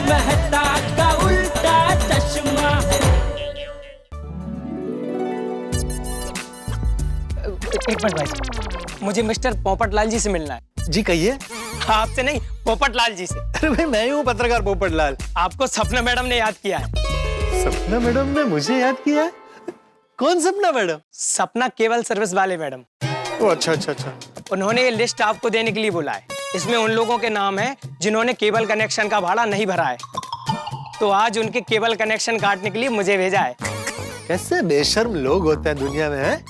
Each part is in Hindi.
मेहता का उल्टा चश्मा। एक मिनट भाई, मुझे मिस्टर पोपटलाल जी से मिलना है। जी कहिए। आपसे नहीं, पोपटलाल जी से। अरे भाई मैं ही हूँ पत्रकार पोपटलाल। आपको सपना मैडम ने याद किया है। सपना मैडम ने मुझे याद किया है? कौन सपना मैडम? सपना केबल सर्विस वाले मैडम। ओ अच्छा अच्छा अच्छा। उन्होंने ये लिस्ट आपको देने के लिए बोला है। इसमें उन लोगों के नाम है जिन्होंने केबल कनेक्शन का भाड़ा नहीं भरा है, तो आज उनके केबल कनेक्शन काटने के लिए मुझे भेजा है। कैसे बेशर्म लोग होते हैं दुनिया में, है?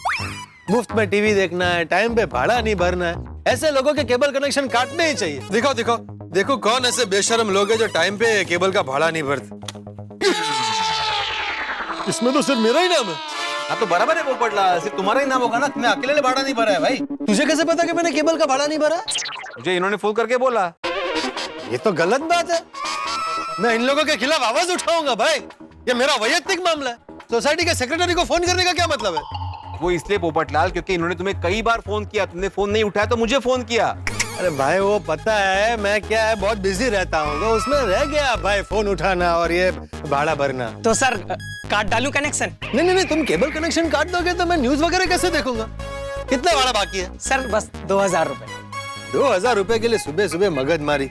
मुफ्त में टीवी देखना है, टाइम पे भाड़ा नहीं भरना है, ऐसे लोगों के केबल कनेक्शन काटने ही चाहिए। दिखाओ दिखाओ देखो कौन ऐसे बेशर्म लोग हैं जो टाइम पे केबल का भाड़ा नहीं भरते। इसमें तो सिर्फ मेरा ही नाम है। हाँ तो बराबर है पोपटलाल, सिर्फ तुम्हारा ही नाम होगा ना, तुम्हें अकेले ने भाड़ा नहीं भरा है भाई। तुझे कैसे पता कि मैंने केबल का भाड़ा नहीं भरा? मुझे इन्होंने फोन करके बोला। ये तो गलत बात है। मैं इन लोगों के खिलाफ आवाज उठाऊंगा भाई। ये मेरा वैयक्तिक मामला है। सोसाइटी के सेक्रेटरी को फोन करने का क्या मतलब है? वो इसलिए पोपटलाल क्योंकि इन्होंने तुम्हें कई बार फोन किया, तुमने फोन नहीं उठाया तो मुझे फोन किया। अरे भाई वो पता है मैं क्या है बहुत बिजी रहता हूँ, तो उसमें रह गया भाई फोन उठाना और ये भाड़ा भरना। तो सर काट डालूं कनेक्शन? नहीं, तुम केबल कनेक्शन काट दोगे तो मैं न्यूज वगैरह कैसे देखूंगा? कितना भाड़ा बाकी है? सर बस 2000 रुपए। 2000 रुपए के लिए सुबह सुबह मगज मारी।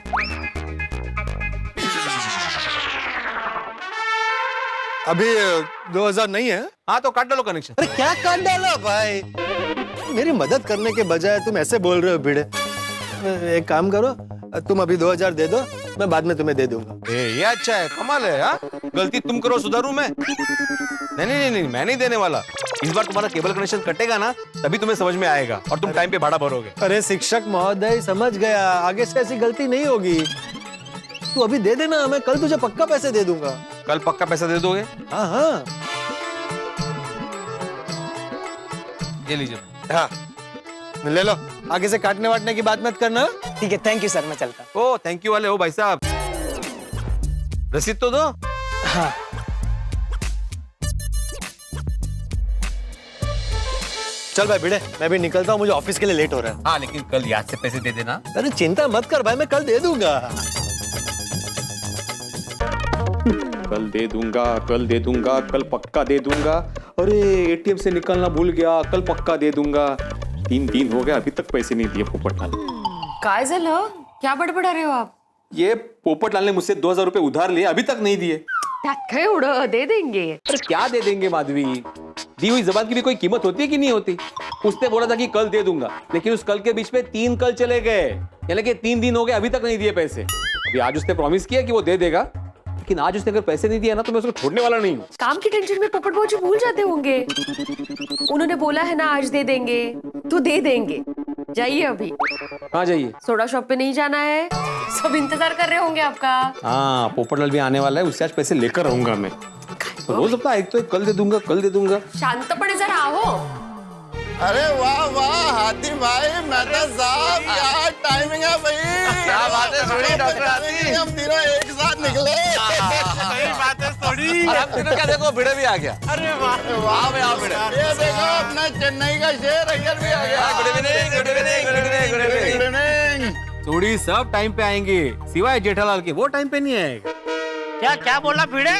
अभी 2000 नहीं है? हाँ तो काट डालो कनेक्शन। अरे क्या काट डाला भाई? मेरी मदद करने के बजाय तुम ऐसे बोल रहे हो भिड़े। एक काम करो, तुम अभी 2000 दे दो, मैं बाद में तुम्हें दे दूंगा। ये अच्छा है, कमाल है। हाँ गलती तुम करो सुधारू मैं। नहीं, मैं नहीं देने वाला। इस बार तुम्हारा केबल कनेक्शन कटेगा ना तभी तुम्हें समझ में आएगा और तुम टाइम पे भाड़ा भरोगे। अरे शिक्षक महोदय समझ गया, आगे से ऐसी गलती नहीं होगी। तू अभी दे देना, मैं कल तुझे पक्का पैसे दे दूंगा। कल पक्का पैसा दे दोगे? हाँ। ये लीजिए। हाँ ले लो, आगे से काटने वाटने की बात मत करना। ठीक है, थैंक यू सर, मैं चलता। ओ थैंक यू वाले हो भाई साहब। रसीद तो दो। हाँ चल भाई भिड़े, मैं भी निकलता हूँ, मुझे ऑफिस के लिए लेट हो रहा है। हाँ लेकिन कल याद से पैसे दे देना। अरे चिंता मत कर भाई, मैं कल दे दूंगा। कल दे दूंगा, कल पक्का दे दूंगा। अरे एटीएम से निकलना भूल गया, कल पक्का दे दूंगा। 3 दिन हो गया अभी तक पैसे नहीं दिए पोपटलाल। काय झालं? क्या बडबडा रहे हो आप? ये पोपटलाल ने मुझसे 2000 रुपए उधार लिए, अभी तक नहीं दिए। त्यात काय एवढं? दे देंगे। अरे क्या दे देंगे माधवी? दी हुई जबान की भी कोई कीमत होती है कि नहीं होती? उसने बोला था कि कल दे दूंगा, लेकिन उस कल के बीच में 3 कल चले गए, यानी कि 3 दिन हो गए अभी तक नहीं दिए पैसे। अभी आज उसने प्रॉमिस किया कि वो दे देगा, लेकिन आज उसने अगर पैसे नहीं दिया ना तो मैं उसको छोड़ने वाला नहीं हूँ। काम की टेंशन में पोपट बाबू भूल जाते होंगे। उन्होंने बोला है ना आज दे देंगे, तो दे देंगे। जाइए अभी। हाँ जाइए। सोडा शॉप पे नहीं जाना है, सब इंतजार कर रहे होंगे आपका। हाँ पोपटलाल भी आने वाला है, उससे आज पैसे लेकर रहूंगा मैं। रोज अपना एक तो एक कल दे दूंगा। शांतपणे जरा आओ। अरे वाह वाह हाथी भाई, मेहता साहब, क्या टाइमिंग है भाई। क्या बात है थोड़ी डॉक्टर हाथी। हम तीनों एक साथ निकले। सही बात है थोड़ी। और आप तीनों क्या देखो भिड़े भी आ गया। अरे वाह वाह भाई, आओ भिड़े। ये देखो अपना चेन्नई का शेर अय्यर भी आ गया। Good evening. थोड़ी सब टाइम पे आएंगे, सिवाय जेठालाल के, वो टाइम पे नहीं आएगा। क्या बोला भिड़े?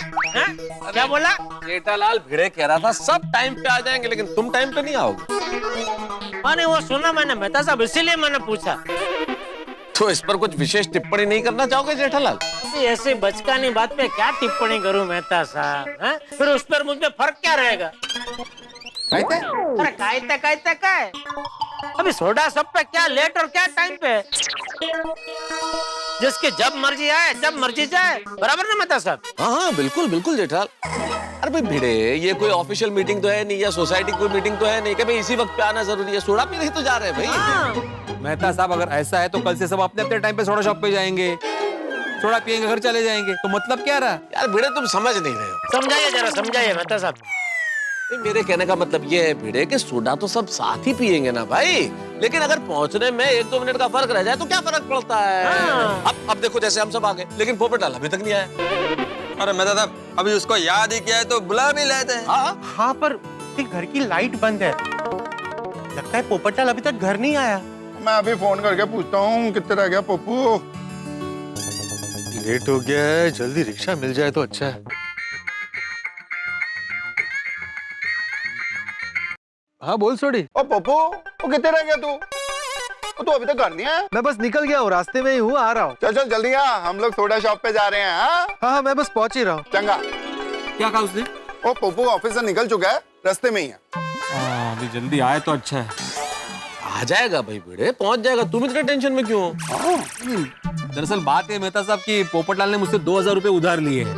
क्या बोला? जेठालाल भिड़े कह रहा था सब टाइम पे आ जाएंगे, लेकिन तुम टाइम पे नहीं आओगे। अरे वो सुना मैंने मेहता साहब, इसीलिए मैंने पूछा। तो इस पर कुछ विशेष टिप्पणी नहीं करना चाहोगे जेठालाल? ऐसे बचकानी बात पे क्या टिप्पणी करूं मेहता साहब? फिर उस पर मुझ में फर्क क्या रहेगा? अरे काय अभी सोडा सब पे क्या लेट और क्या टाइम पे? जिसकी जब मर्जी आए जब मर्जी जाए, बराबर ना मेहता साहब? हाँ बिल्कुल बिल्कुल जेठालाल। अरे भाई भिड़े, ये कोई ऑफिशियल मीटिंग तो है नहीं, या सोसाइटी की कोई मीटिंग तो है नहीं कि भाई इसी वक्त पे आना जरूरी है। सोडा पी नहीं तो जा रहे हैं भाई। मेहता साहब अगर ऐसा है तो कल से सब अपने अपने टाइम पे सोडा शॉप पे जाएंगे, सोडा पियेंगे, घर चले जाएंगे। तो मतलब क्या रहा? यार भिड़े तुम समझ नहीं रहे हो। समझाइए जरा, समझाइए मेहता साहब। मेरे कहने का मतलब ये है भिड़े कि सोडा तो सब साथ ही पियेंगे ना भाई, लेकिन अगर पहुंचने में 1-2 मिनट का फर्क रह जाए तो क्या फर्क पड़ता है? अब देखो जैसे हम सब आ गए, लेकिन पोपटलाल अभी तक नहीं आया। अरे मेहता साहब अभी उसको याद ही किया है तो बुला भी लेते हैं। हाँ पर घर की लाइट बंद है, लगता है पोपटलाल अभी तक घर नहीं आया। मैं अभी फोन करके पूछता हूँ कितने रह गया पप्पू। लेट हो गया है, जल्दी रिक्शा मिल जाए तो अच्छा है। हाँ बोल सोडी। ओ पप्पू, वो कितने रह गया तू? तू अभी तक घर नहीं आया? मैं बस निकल गया हूँ, रास्ते में ही हूँ, आ रहा हूँ। चल चल जल्दी आ, हम लोग सोडा शॉप पे जा रहे हैं। हाँ हाँ मैं बस पहुंच ही रहा हूँ। चंगा। क्या कहा उसने? ओ पप्पू ऑफिस से निकल चुका है, रास्ते में ही है। अभी जल्दी आए तो अच्छा है। आ जाएगा भाई भिड़े, पहुंच जाएगा। तुम इतने टेंशन में क्यों हो? दरअसल बात है मेहता साहब की पोपटलाल ने मुझसे 2000 रुपए उधार लिए हैं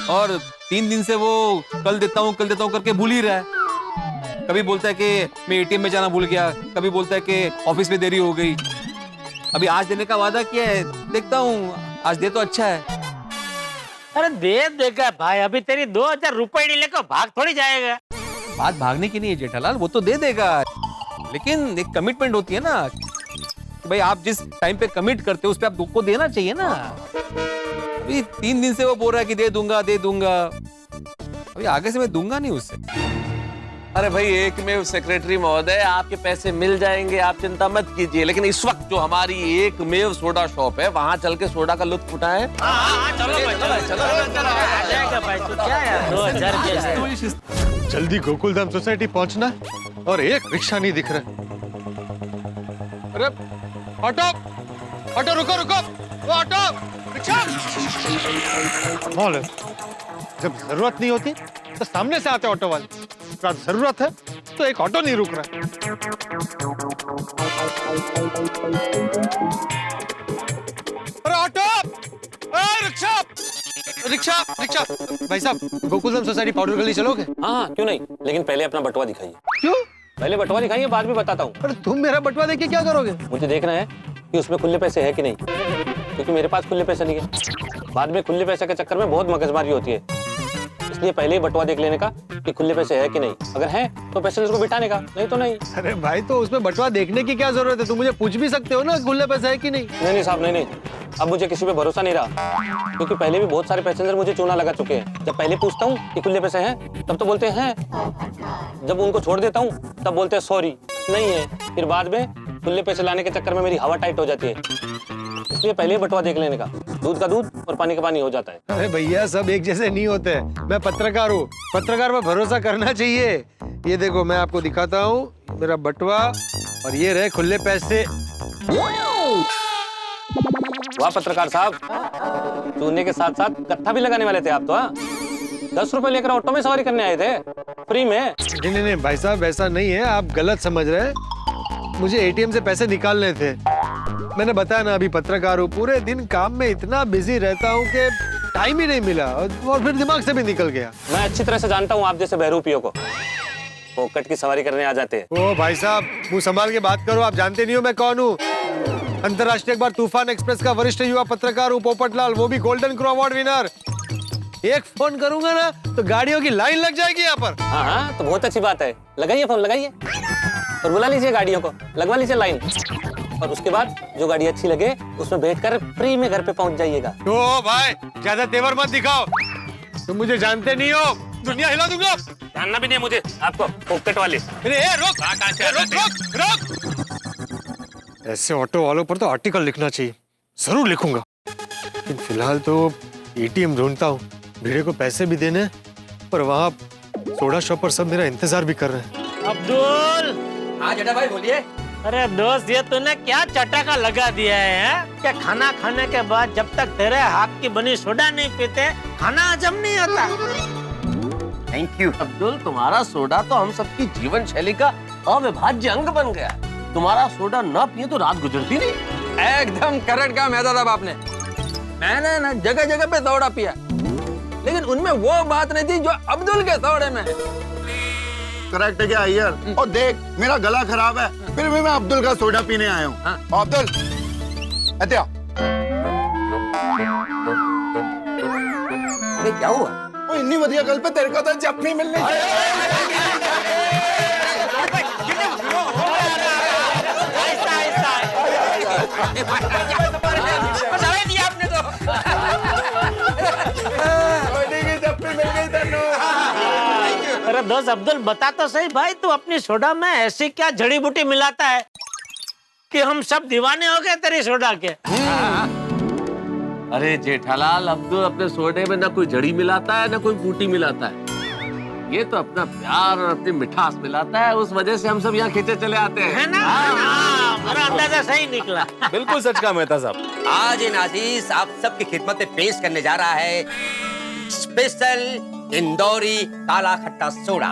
और 3 दिन से वो कल देता हूँ करके भूल ही रहा है। कभी बोलता है कि मैं एटीएम में जाना भूल गया, कभी बोलता है कि ऑफिस में देरी हो गई। अभी आज देने का वादा किया है, देखता हूँ आज दे तो अच्छा है। अरे दे देगा भाई, अभी तेरी 2000 रुपए नहीं लेकर भाग थोड़ी जाएगा। बात भागने की नहीं है जेठालाल, वो तो दे देगा, लेकिन एक कमिटमेंट होती है ना कि भाई आप जिस टाइम पे कमिट करते हो उस पे आपको देना चाहिए ना। अभी 3 दिन से वो बोल रहा है कि दे दूंगा, अभी आगे से मैं दूंगा नहीं उससे। अरे भाई एक में सेक्रेटरी महोदय, आपके पैसे मिल जाएंगे, आप चिंता मत कीजिए। लेकिन इस वक्त जो हमारी एक मेव सोडा शॉप है, वहाँ चल के सोडा का लुत्फ उठाएं। चलो आ जाएगा भाई, तू क्या यार 2000 के। जल्दी गोकुलधाम सोसाइटी पहुंचना और एक रिक्शा नहीं दिख रहा। अरे ऑटो ऑटो, रुको वो ऑटो रिक्शा। जब जरूरत नहीं होती तो सामने से आते ऑटो वाले, जरूरत है तो एक ऑटो नहीं रुक रहा। अरे ऑटो, रिक्शा भाई साहब, गोकुलधाम सोसाइटी पाउडर गली चलोगे? हाँ क्यों नहीं, लेकिन पहले अपना बटुआ दिखाइए। क्यों? पहले बटुआ दिखाइए, बाद में बताता हूँ। अरे तुम मेरा बटुआ देख के क्या करोगे? मुझे देखना है कि उसमें खुले पैसे है कि नहीं, क्योंकि मेरे पास खुले पैसे नहीं है। बाद में खुले पैसे के चक्कर में बहुत मगजमारी होती है, इसलिए पहले ही बटुआ देख लेने का कि खुले पैसे है कि नहीं। अगर है तो पैसेंजर को बिठाने का, नहीं तो नहीं। अरे भाई तो उसमें बटुआ देखने की क्या जरूरत है? तुम मुझे पूछ भी सकते हो ना खुले पैसे है कि नहीं। नहीं साहब, नहीं, अब मुझे किसी पे भरोसा नहीं रहा, क्योंकि पहले भी बहुत सारे पैसेंजर मुझे चूना लगा चुके हैं। जब पहले पूछता हूँ कि खुले पैसे हैं तब तो बोलते हैं, जब उनको छोड़ देता हूँ तब बोलते हैं सॉरी नहीं है। फिर बाद में खुले पैसे लाने के चक्कर में मेरी हवा टाइट हो जाती है, इसलिए पहले ही बटुआ देख लेने का। दूध का दूध और पानी का पानी हो जाता है। अरे भैया सब एक जैसे नहीं होते। मैं पत्रकार हूँ, पत्रकार पर भरोसा करना चाहिए। ये देखो मैं आपको दिखाता हूँ मेरा बटुआ, और ये रहे खुले पैसे। वाह पत्रकार साहब, चूने के साथ साथ कत्था भी लगाने वाले थे आप तो। हाँ 10 रुपए लेकर ऑटो में सवारी करने आए थे फ्री में? नहीं भाई साहब ऐसा नहीं है, आप गलत समझ रहे हैं। मुझे एटीएम से पैसे निकालने थे। मैंने बताया ना अभी पत्रकार हूँ, पूरे दिन काम में इतना बिजी रहता हूँ कि टाइम ही नहीं मिला, और फिर दिमाग से भी निकल गया। मैं अच्छी तरह से जानता हूँ आप जैसे बहरूपियों को, पोकट की सवारी करने आ जाते हैं। ओ भाई साहब मुंह संभाल के बात करो, आप जानते नहीं हो मैं कौन हूँ। अंतर्राष्ट्रीय अखबार तूफान एक्सप्रेस का वरिष्ठ युवा पत्रकार हूँ पोपटलाल, वो भी गोल्डन क्रो अवार्ड विनर। एक फोन करूंगा ना तो गाड़ियों की लाइन लग जाएगी यहाँ पर। हाँ तो बहुत अच्छी बात है, लगाइए फोन लगाइए और बुला लीजिए गाड़ियों को, लगवा लीजिए लाइन, और उसके बाद जो गाड़ी अच्छी लगे उसमें बैठकर फ्री में घर पे पहुंच जाइएगा। ओ भाई ज्यादा तेवर मत दिखाओ, तुम मुझे जानते नहीं हो, दुनिया हिला दूंगा। जानना भी नहीं मुझे आपको, पॉकेट वाले। रोक। ऐसे ऑटो वालों पर तो आर्टिकल लिखना चाहिए, जरूर लिखूंगा। लेकिन फिलहाल तो एटीएम ढूंढता हूँ, भिड़े को पैसे भी देने, पर वहाँ सोडा शॉप पर सब मेरा इंतजार भी कर रहे हैं। अब्दुल। हाँ जेठा भाई बोलिए। अरे दोस्त ये तूने क्या चटाका लगा दिया है? क्या खाना खाने के बाद जब तक तेरे हाथ की बनी सोडा नहीं पीते खाना हजम नहीं होता? थैंक यू अब्दुल, तुम्हारा सोडा तो हम सबकी जीवन शैली का अविभाज्य अंग बन गया। तुम्हारा सोडा ना पिए तो रात गुजरती नहीं। एकदम करेक्ट काम है दादा आपने। मैंने ना जगह जगह पे सोडा पिया, लेकिन उनमें वो बात नहीं थी जो अब्दुल के सोडे में। करेक्ट है क्या यार? और देख मेरा गला खराब है, फिर भी मैं अब्दुल का सोडा पीने आया हूँ। हाँ। अब्दुल अत्या क्या हुआ? वो इतनी बढ़िया गल पे तेरे को तो जब नहीं मिलने। अरे दोस्त अब्दुल बता तो सही भाई, तू अपनी सोडा में ऐसी क्या जड़ी बूटी मिलाता है कि हम सब दीवाने हो गए तेरी सोडा के? अरे जेठालाल, अब्दुल अपने सोडे में ना कोई जड़ी मिलाता है ना कोई बूटी मिलाता है। ये तो अपना प्यार और अपनी मिठास मिलाता है, उस वजह से हम सब यहाँ खींचे चले आते हैं। है ना? मेरा अंदाजा सही निकला। बिल्कुल सच कहा मेहता साहब। आज इन अजीज आप सबकी खिदमत में पेश करने जा रहा है स्पेशल इंदौरी काला खट्टा सोडा।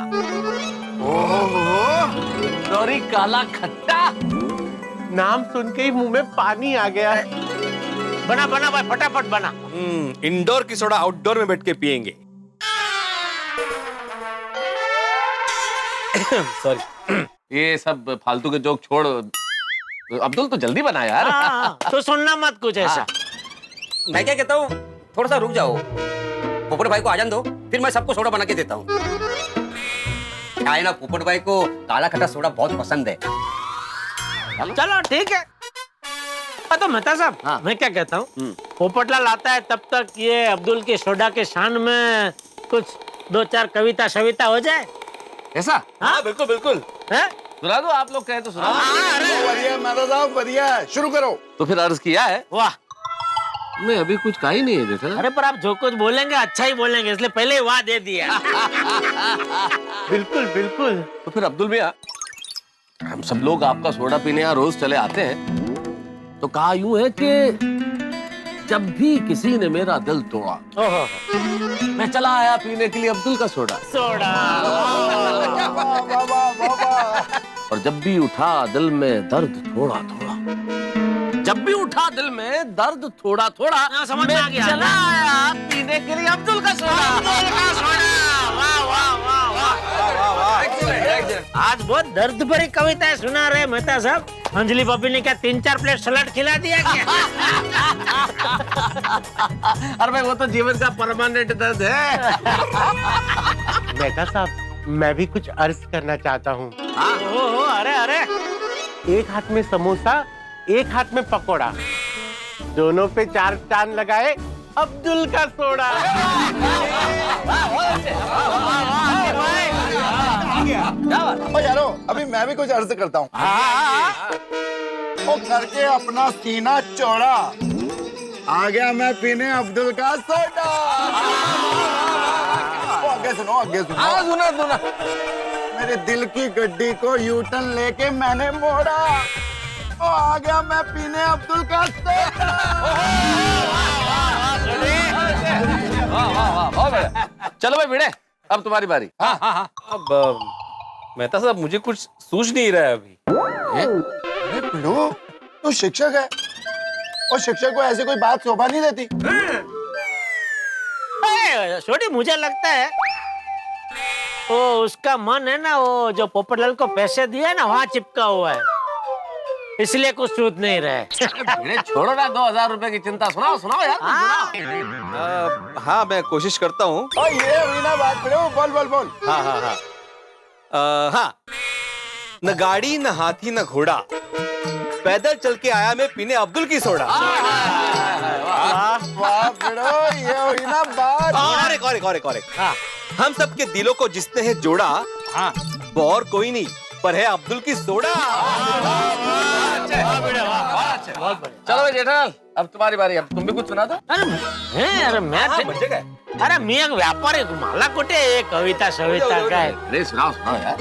इंदौरी काला खट्टा, नाम सुन के ही मुंह में पानी आ गया है। बना बना भाई, फटाफट बना। इंडोर की सोडा आउटडोर में बैठ के पियेंगे। सॉरी, ये सब फालतू के जोक छोड़, अब्दुल तो जल्दी बना यार। तो सुनना मत कुछ ऐसा। मैं क्या कहता हूँ, थोड़ा सा रुक जाओ, पोपट भाई को आजान दो, फिर मैं सबको सोडा बना के देता हूँ। क्या है ना, पोपट भाई को काला खट्टा सोडा बहुत पसंद है। चलो ठीक है। तो मेहता साहब, मैं क्या कहता हूँ, पोपटलाल आता है तब तक ये अब्दुल के सोडा के शान में कुछ 2-4 कविता शविता हो जाए। ऐसा? हाँ बिल्कुल बिल्कुल। है? सुना दो, आप लोग कहे तो सुना। बढ़िया मेहता साहब, बढ़िया, शुरू करो। तो फिर अर्ज किया है। वाह, मैं अभी कुछ कहा ही नहीं है जेठा। अरे पर आप जो कुछ बोलेंगे अच्छा ही बोलेंगे, इसलिए पहले ही वाह दे दिया। बिल्कुल बिल्कुल। तो फिर अब्दुल भैया, हम सब लोग आपका सोडा पीने यहाँ रोज चले आते हैं, तो कहा यूं है कि जब भी किसी ने मेरा दिल तोड़ा, मैं चला आया पीने के लिए अब्दुल का सोडा। सोडा। और जब भी उठा दिल में दर्द थोड़ा थोड़ा, जब भी उठा दिल में दर्द थोड़ा थोड़ा, समझ में आ गया। चला आया पीने के लिए अब्दुल का सोडा। वाह वाह वाह वाह। आज बहुत दर्द भरी कविताएं सुना रहे मेहता साहब। अंजलि बब्बी ने क्या 3-4 प्लेट सलाद खिला दिया क्या? अरे भाई, वो तो जीवन का परमानेंट दर्द है। मेहता साहब, मैं भी कुछ अर्ज करना चाहता हूँ। अरे अरे, एक हाथ में समोसा, एक हाथ में पकोड़ा, दोनों पे 4 चांद लगाए अब्दुल का सोडा। ओ यारो, अभी मैं भी कुछ अर्ज करता हूँ। ओ करके अपना सीना चौड़ा, आ गया मैं पीने अब्दुल का सोडा। ओ आगे सुनो, आगे सुनो। हाँ सुना सुना। मेरे दिल की गड्डी को यूटर्न लेके मैंने मोड़ा, ओ आ गया मैं पीने अब्दुल का सोडा। चलो भाई भिड़े, अब तुम्हारी बारी। अब मेहता साहब, मुझे कुछ सूझ नहीं रहा है अभी। अरे पिड़ो, तू शिक्षक है और शिक्षक को ऐसे कोई बात शोभा नहीं देती। छोटी, मुझे लगता है वो उसका मन है ना, वो जो पोपटलाल को पैसे दिए ना, वहाँ चिपका हुआ है, इसलिए कुछ सूझ नहीं रहा है। भिड़े छोड़ो ना, 2000 रुपए की चिंता। सुनाओ सुनाओ यार, हाँ, मैं कोशिश करता हूँ। ओ ये हुई ना बात पिड़ो, बोल बोल बोल। हाँ हाँ हाँ। हाँ, न गाड़ी न हाथी न घोड़ा, पैदल चल के आया मैं पीने अब्दुल की सोडा। वाह पिड़ो, ये हुई ना बात। और हम सबके दिलों को जिसने है जोड़ा, वो और कोई नहीं पर है अब्दुल की सोडा। चलो भाई जेठालाल, अब तुम्हारी बारी। अब तुम भी कुछ सुना दो। अरे मैं एक व्यापारी मला कुठे एक कविता सविता काय? अरे सुनाओ सुनाओ यार।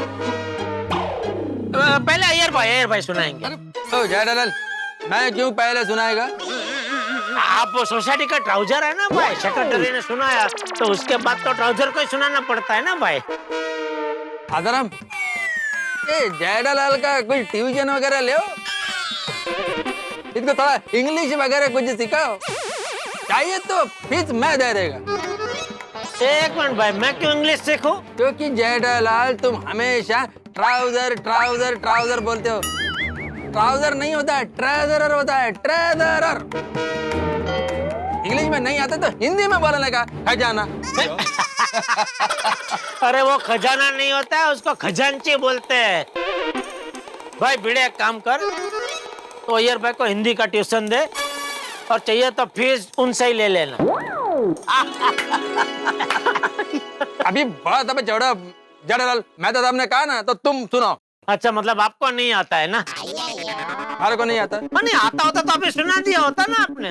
पहले अय्यर भाई सुनाएंगे। तो जेठालाल, मैं क्यों पहले सुनाएगा? आप सोसाइटी का ट्राउजर है ना भाई, सेक्रेटरी ने सुनाया तो उसके बाद तो ट्राउजर को ही सुनाना पड़ता है ना भाई। आदरम, ये जेठालाल का कोई ट्यूशन वगैरह ले, इसको थोड़ा इंग्लिश वगैरह कुछ सिखाओ, चाहिए तो फीस मैं दे देगा। एक मिनट भाई, मैं क्यों इंग्लिश सीखूं? क्योंकि जेठालाल तुम हमेशा ट्राउजर ट्राउजर ट्राउजर बोलते हो। ट्राउजर नहीं होता है, ट्रेजरर होता है, ट्रेजरर। इंग्लिश में नहीं आता तो हिंदी में बोलने का खजाना। अरे वो खजाना नहीं होता है, उसको खजांची बोलते हैं। भाई भिड़े, एक काम कर, तो अय्यर भाई को हिंदी का ट्यूशन दे और चाहिए तो फीस उनसे ही ले लेना। अभी बहुत अब चौड़ा जेठालाल, मैं तो आपने कहा ना, तो तुम सुनाओ। अच्छा, मतलब आपको नहीं आता है ना? हमारे को नहीं आता। नहीं आता होता तो अभी सुना दिया होता ना आपने।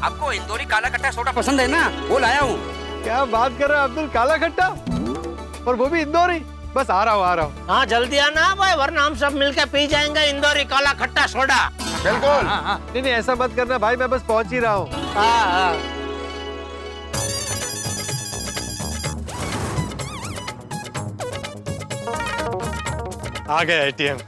आपको इंदौरी काला खट्टा सोडा पसंद है ना, वो लाया हूँ। क्या बात कर रहे हो अब्दुल, काला खट्टा, और वो भी इंदौरी? बस आ रहा हूँ। हाँ जल्दी आना भाई, वरना हम सब मिलकर पी जाएंगे इंदौरी काला खट्टा सोडा। बिल्कुल। नहीं ऐसा मत करना भाई, मैं बस पहुंच ही रहा हूँ। आ गया एटीएम।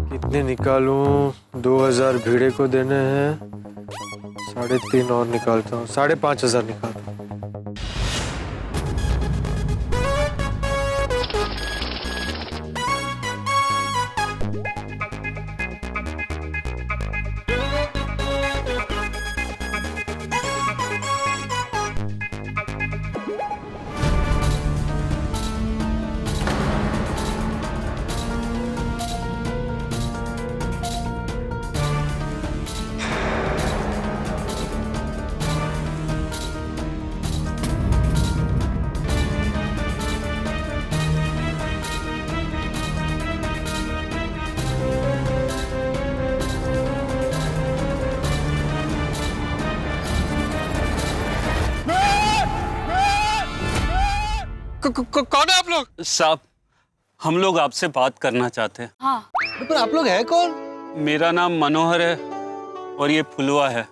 कितने निकालूं? 2000 भिड़े को देने हैं, 3.5 और निकालता हूँ, 5,500 निकालता हूँ। कौन है आप लोग? साहब, हम लोग आपसे बात करना चाहते हैं। हाँ। पर आप लोग है कौन? मेरा नाम मनोहर है और ये फुलवा है।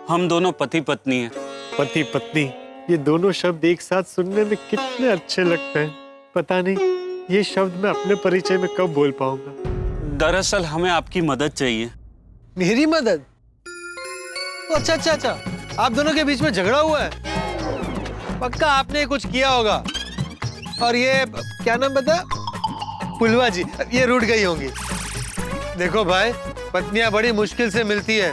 हम दोनों पति पत्नी हैं। पति पत्नी, ये दोनों शब्द एक साथ सुनने में कितने अच्छे लगते हैं। पता नहीं ये शब्द मैं अपने परिचय में कब बोल पाऊंगा। दरअसल हमें आपकी मदद चाहिए। मेरी मदद? अच्छा, आप दोनों के बीच में झगड़ा हुआ है? पक्का आपने कुछ किया होगा। और ये क्या नाम बता? फुलवा जी, ये रूठ गई होंगी। देखो भाई, पत्नियां बड़ी मुश्किल से मिलती है।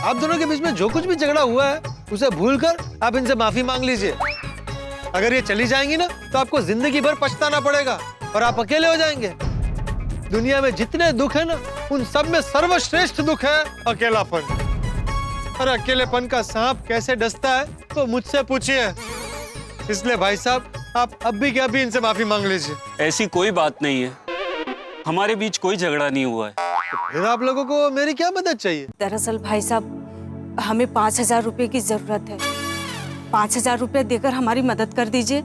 आप दोनों के बीच में जो कुछ भी झगड़ा हुआ है उसे भूलकर आप इनसे माफी मांग लीजिए। अगर ये चली जाएंगी ना तो आपको जिंदगी भर पछताना पड़ेगा और आप अकेले हो जाएंगे। दुनिया में जितने दुख है ना, उन सब में सर्वश्रेष्ठ दुख है अकेलापन। और अकेलेपन का सांप कैसे डसता है तो मुझसे पूछिए। इसलिए भाई साहब, आप अब भी क्या भी इनसे माफी मांग लीजिए। ऐसी कोई बात नहीं है, हमारे बीच कोई झगड़ा नहीं हुआ है। तो फिर आप लोगों को मेरी क्या मदद चाहिए? दरअसल भाई साहब, हमें 5,000 रुपए की जरूरत है। 5,000 रुपए देकर हमारी मदद कर दीजिए।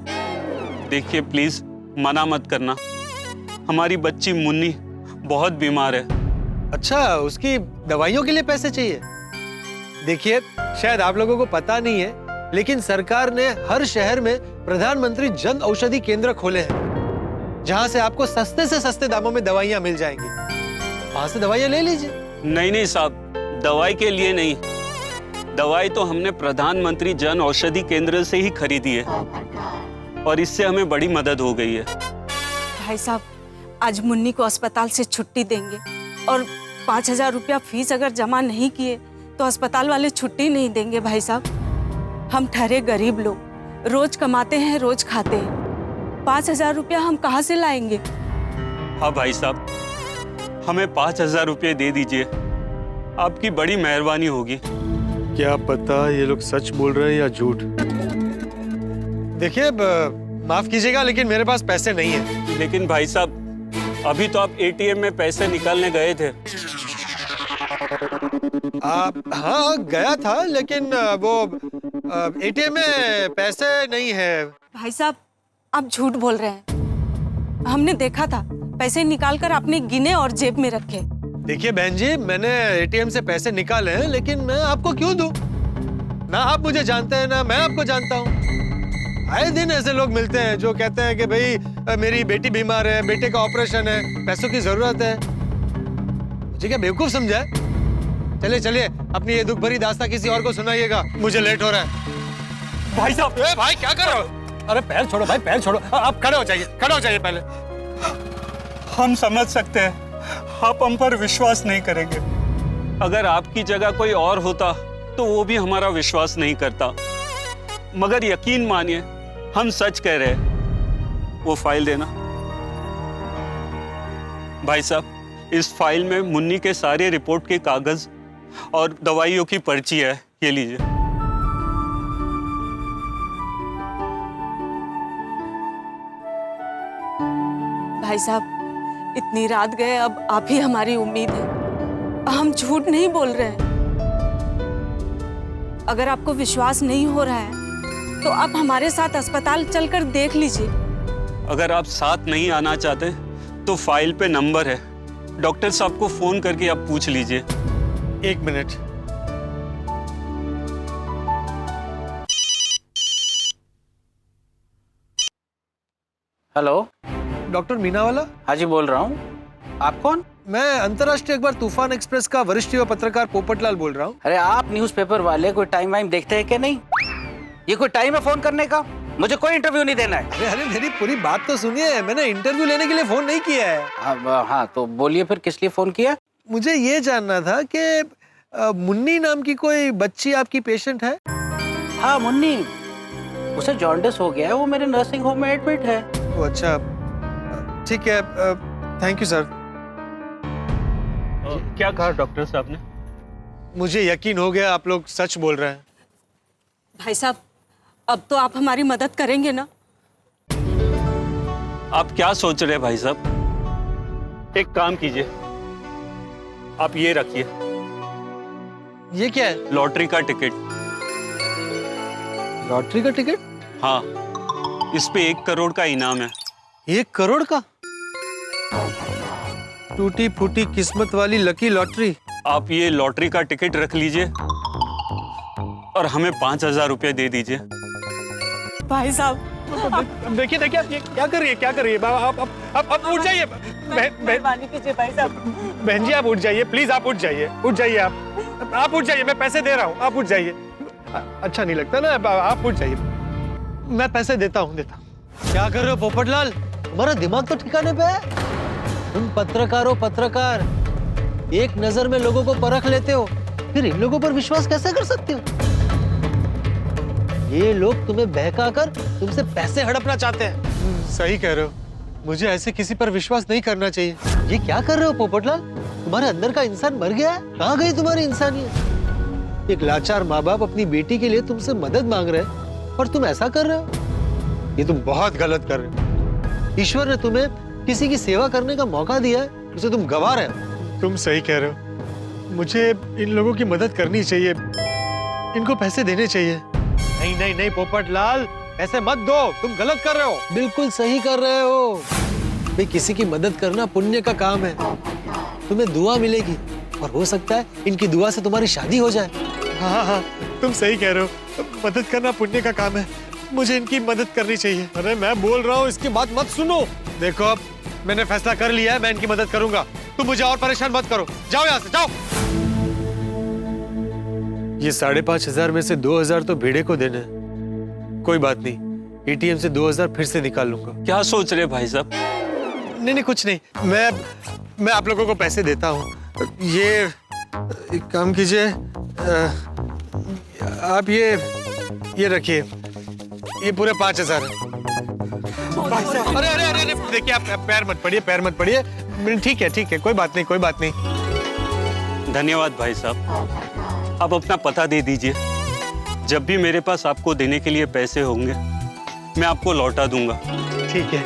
देखिए प्लीज, मना मत करना। हमारी बच्ची मुन्नी बहुत बीमार है। अच्छा, उसकी दवाइयों के लिए पैसे चाहिए? देखिए, शायद आप लोगों को पता नहीं है, लेकिन सरकार ने हर शहर में प्रधानमंत्री जन औषधि केंद्र खोले हैं, जहां से आपको सस्ते से सस्ते दामों में दवाइयां मिल जाएंगी। वहां से दवाइयां ले लीजिए। नहीं साहब, दवाई के लिए नहीं। दवाई तो हमने प्रधानमंत्री जन औषधि केंद्र से ही खरीदी है और इससे हमें बड़ी मदद हो गई है। भाई साहब, आज मुन्नी को अस्पताल से छुट्टी देंगे और 5,000 रुपया फीस अगर जमा नहीं किए तो अस्पताल वाले छुट्टी नहीं देंगे। भाई साहब, हम ठहरे गरीब लोग, रोज कमाते हैं, रोज खाते हैं। 5,000 रुपया हम कहाँ से लाएंगे? हाँ भाई साहब, हमें 5,000 रुपये दे दीजिए, आपकी बड़ी मेहरबानी होगी। क्या पता ये लोग सच बोल रहे हैं या झूठ। देखिए, माफ कीजिएगा लेकिन मेरे पास पैसे नहीं है। लेकिन भाई साहब, अभी तो आप एटीएम में पैसे निकालने गए थे। हाँ गया था, लेकिन वो एटीएम में पैसे नहीं है। भाई साहब, आप झूठ बोल रहे हैं। हमने देखा था, पैसे निकालकर आपने गिने और जेब में रखे। देखिए बहन जी, मैंने एटीएम से पैसे निकाले हैं, लेकिन मैं आपको क्यों दूं? ना आप मुझे जानते हैं, ना मैं आपको जानता हूँ। आए दिन ऐसे लोग मिलते हैं जो कहते हैं कि भाई मेरी बेटी बीमार है, बेटे का ऑपरेशन है, पैसों की जरूरत है। मुझे क्या बेवकूफ समझा है? चलिए चलिए, अपनी ये दुख भरी दास्तां किसी और को सुनाइएगा, मुझे लेट हो रहा है। भाई साहब, भाई क्या कर रहे हो? अरे पैर छोड़ो भाई, पैर छोड़ो। आप खड़े हो जाइए, खड़े हो जाइए पहले। हम समझ सकते हैं आप हम पर विश्वास नहीं करेंगे। अगर आपकी जगह कोई और होता तो वो भी हमारा विश्वास नहीं करता, मगर यकीन मानिए हम सच कह रहे हैं। वो फाइल देना। भाई साहब, इस फाइल में मुन्नी के सारे रिपोर्ट के कागज और दवाइयों की पर्ची है, ये लीजिए। भाई साहब, इतनी रात गए, अब आप ही हमारी उम्मीद है। हम झूठ नहीं बोल रहे हैं। अगर आपको विश्वास नहीं हो रहा है तो आप हमारे साथ अस्पताल चलकर देख लीजिए। अगर आप साथ नहीं आना चाहते तो फाइल पे नंबर है, डॉक्टर साहब को फोन करके आप पूछ लीजिए। 1 मिनट। Hello, doctor Meenawala? हाँ जी, बोल रहा हूँ। आप कौन? मैं अंतर्राष्ट्रीय अखबार तूफान एक्सप्रेस का वरिष्ठ युवा पत्रकार पोपटलाल बोल रहा हूँ। अरे आप न्यूज़पेपर वाले कोई टाइम वाइम देखते हैं क्या? नहीं, ये कोई टाइम है फोन करने का? मुझे कोई इंटरव्यू नहीं देना है। अरे अरे मेरी पूरी बात तो सुनिए, मैंने इंटरव्यू लेने के लिए फोन नहीं किया है। हाँ तो बोलिए फिर, किस लिए फोन किया? मुझे ये जानना था कि मुन्नी नाम की कोई बच्ची आपकी पेशेंट है? हाँ मुन्नी, उसे जॉन्डिस हो गया है, वो मेरे नर्सिंग होम में एडमिट है। वो अच्छा, ठीक है, थैंक यू सर। क्या कहा डॉक्टर साहब ने? मुझे यकीन हो गया आप लोग सच बोल रहे हैं। भाई साहब, अब तो आप हमारी मदद करेंगे ना? आप क्या सोच रहे हैं भाई साहब? एक काम कीजिए, आप ये रखिए। ये क्या है? लॉटरी का टिकट। लॉटरी का टिकट? हाँ, इस पे 1 करोड़ का इनाम है। 1 करोड़ का? टूटी फूटी किस्मत वाली लकी लॉटरी। आप ये लॉटरी का टिकट रख लीजिए और हमें 5,000 रुपये दे दीजिए। भाई साहब, देखिए देखिए, आप ये क्या कर रही है, क्या कर रही है? आप उठ जाइए। मेहरबानी कीजिए भाई साहब। बहन जी, आप उठ जाइए प्लीज, आप उठ जाइए, उठ जाइए, आप उठ जाइए, मैं पैसे दे रहा हूँ, आप उठ जाइए। अच्छा नहीं लगता ना, आप उठ जाइए, मैं पैसे देता हूँ। क्या कर रहे हो पोपटलाल? तुम्हारा दिमाग तो ठिकाने पे है? तुम पत्रकार हो, पत्रकार। एक नजर में लोगों को परख लेते हो, फिर इन लोगों पर विश्वास कैसे कर सकते हो? ये लोग तुम्हें बहकाकर तुमसे पैसे हड़पना चाहते हैं। सही कह रहे हो, मुझे ऐसे किसी पर विश्वास नहीं करना चाहिए। ये क्या कर रहे हो पोपटलाल? तुम्हारे अंदर का इंसान मर गया है? कहाँ गई तुम्हारी इंसानियत? एक लाचार माँ बाप अपनी बेटी के लिए तुमसे मदद मांग रहे हैं और तुम ऐसा कर रहे हो? ये तुम बहुत गलत कर रहे हो। ईश्वर ने तुम्हें किसी की सेवा करने का मौका दिया है, उसे तुम गंवा रहे हो। तुम सही कह रहे हो, मुझे इन लोगों की मदद करनी चाहिए, इनको पैसे देने चाहिए। नहीं नहीं नहीं पोपटलाल, ऐसे मत दो, तुम गलत कर रहे हो। बिल्कुल सही कर रहे हो भाई, किसी की मदद करना पुण्य का काम है। तुम्हें दुआ मिलेगी और हो सकता है इनकी दुआ से तुम्हारी शादी हो जाए। हाँ हाँ, तुम सही कह रहे हो, मदद करना पुण्य का काम है, मुझे इनकी मदद करनी चाहिए। अरे मैं बोल रहा हूँ, इसकी बात मत सुनो। देखो, अब मैंने फैसला कर लिया है, मैं इनकी मदद करूंगा, तुम मुझे और परेशान मत करो। जाओ यहाँ से, जाओ। ये 5,500 में से 2,000 तो भेड़े को देने हैं। कोई बात नहीं, एटीएम से 2,000 फिर से निकाल लूंगा। क्या सोच रहे भाई साहब? नहीं नहीं, कुछ नहीं, मैं आप लोगों को पैसे देता हूँ। ये एक काम कीजिए, आप ये रखिए, ये पूरे 5,000 है। अरे अरे अरे, देखिए, आप पैर मत पड़िए, पैर मत पड़िए। ठीक है, कोई बात नहीं, कोई बात नहीं। धन्यवाद भाई साहब। आप अपना पता दे दीजिए, जब भी मेरे पास आपको देने के लिए पैसे होंगे मैं आपको लौटा दूंगा। ठीक है,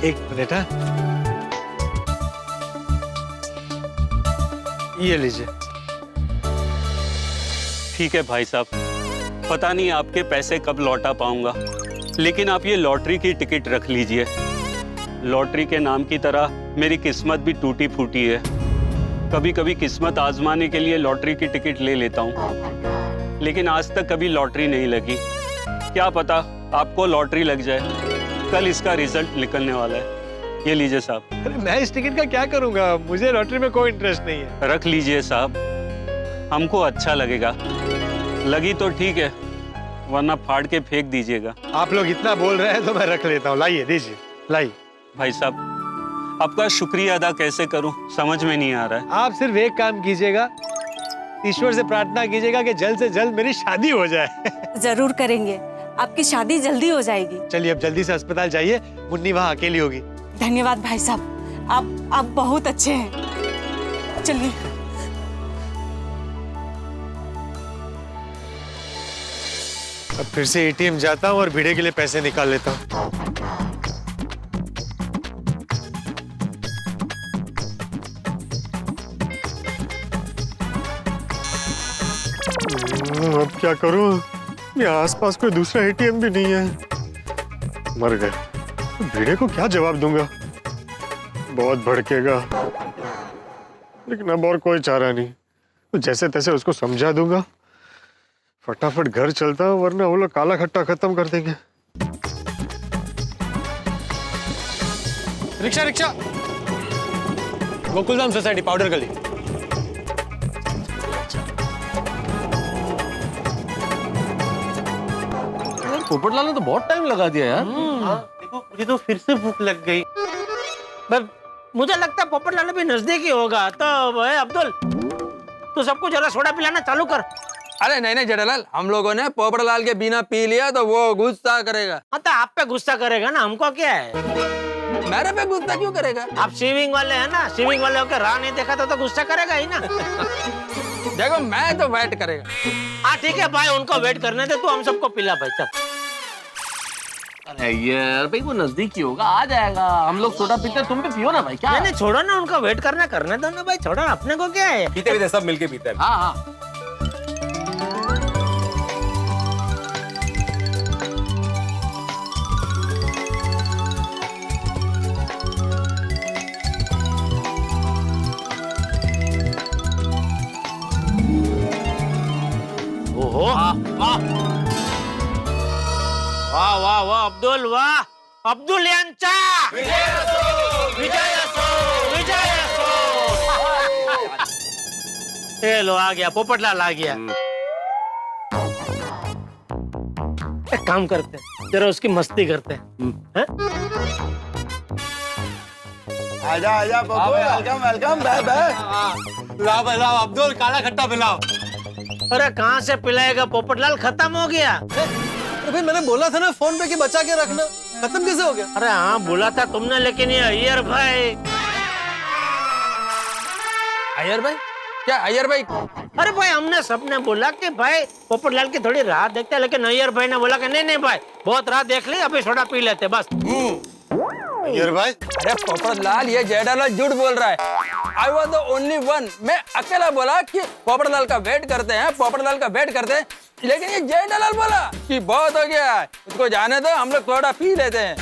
1 मिनट। ये लीजिए। ठीक है भाई साहब, पता नहीं आपके पैसे कब लौटा पाऊंगा, लेकिन आप ये लॉटरी की टिकट रख लीजिए। लॉटरी के नाम की तरह मेरी किस्मत भी टूटी फूटी है। कभी कभी किस्मत आजमाने के लिए लॉटरी की टिकट ले लेता हूँ, लेकिन आज तक कभी लॉटरी नहीं लगी। क्या पता आपको लॉटरी लग जाए। कल इसका रिजल्ट निकलने वाला है। ये लीजिए साहब। अरे मैं इस टिकट का क्या करूंगा, मुझे लॉटरी में कोई इंटरेस्ट नहीं है। रख लीजिए साहब, हमको अच्छा लगेगा। लगी तो ठीक है, वरना फाड़ के फेंक दीजिएगा। आप लोग इतना बोल रहे हैं तो मैं रख लेता हूँ। लाइए, दीजिए, लाइए। भाई साहब, आपका शुक्रिया अदा कैसे करूं समझ में नहीं आ रहा है। आप सिर्फ एक काम कीजिएगा, ईश्वर से प्रार्थना कीजिएगा कि जल्द से जल्द मेरी शादी हो जाए। जरूर करेंगे, आपकी शादी जल्दी हो जाएगी। चलिए अब जल्दी से अस्पताल जाइए, मुन्नी वहाँ अकेली होगी। धन्यवाद भाई साहब, आप बहुत अच्छे हैं। चलिए। अब फिर से एटीएम जाता हूँ और भिड़े के लिए पैसे निकाल लेता हूँ। क्या करूं? यहाँ आसपास कोई दूसरा एटीएम भी नहीं है। मर गए। भिड़े को क्या जवाब दूंगा? बहुत भड़केगा, लेकिन अब और कोई चारा नहीं। तो जैसे तैसे उसको समझा दूंगा। फटाफट घर चलता हूं, वरना वो लोग काला खट्टा खत्म कर देंगे। Rickshaw rickshaw, Gokuldham society, powder गली। पोपटलाल ने तो बहुत टाइम लगा दिया यार। देखो मुझे तो फिर से भूख लग गई। मुझे लगता है पोपटलाल भी नजदीक ही होगा। तो भाई अब्दुल, तू सबको जरा सोडा पिलाना चालू कर। अरे नहीं नहीं जेठालाल, हम लोगों ने पोपटलाल के बिना पी लिया तो वो गुस्सा करेगा। हाँ तो आप पे गुस्सा करेगा ना, हमको क्या है? मेरे पे गुस्सा क्यों करेगा? आप शेविंग वाले हैं ना, शेविंग वाले होकर राह नहीं देखा तो गुस्सा करेगा ही ना। देखो मैं तो वेट करेगा। हाँ ठीक है भाई, उनको वेट करने दे, तू हम सबको पिला भाई। चल। अरे यार भाई वो नजदीक ही होगा, आ जाएगा। हम लोग सोडा पीते, तुम भी पियो ना भाई। क्या नहीं छोड़ो ना, उनका वेट करने दो ना भाई। छोड़ो, अपने को क्या है? पीते पीते सब मिलके पीते हैं। हाँ हाँ। ओहो, वाह वाह वाह वाह अब्दुल, वाह अब्दुल यांचा विजय असो, विजय असो, विजय असो। ये लो आ गया, पोपटलाल आ गया। एक काम करते हैं, जरा उसकी मस्ती करते हैं। आजा आजा बबू, वेलकम वेलकम। बाय लाओ भाई लाओ, अब्दुल काला खट्टा पिलाओ। अरे कहाँ से पिलाएगा पोपटलाल, खत्म हो गया। अरे भाई मैंने बोला था ना फोन पे कि बचा के रखना, खत्म कैसे हो गया? अरे हाँ बोला था तुमने, लेकिन ये अय्यर भाई। अय्यर भाई? क्या अय्यर भाई? अरे भाई हमने सबने बोला कि भाई पोपटलाल की थोड़ी राह देखते हैं, लेकिन अय्यर भाई ने बोला कि नहीं नहीं भाई बहुत राह देख ली, अभी सोडा पी लेते बस। अय्यर भाई, अरे पोपटलाल ये जेठालाल झूठ बोल रहा है। I was the only one। मैं अकेला बोला कि पोपटलाल का वेट करते हैं, पोपटलाल का वेट करते हैं, लेकिन ये जेठालाल बोला कि बहुत हो गया, उसको जाने दो, हम लोग थोड़ा पी लेते हैं।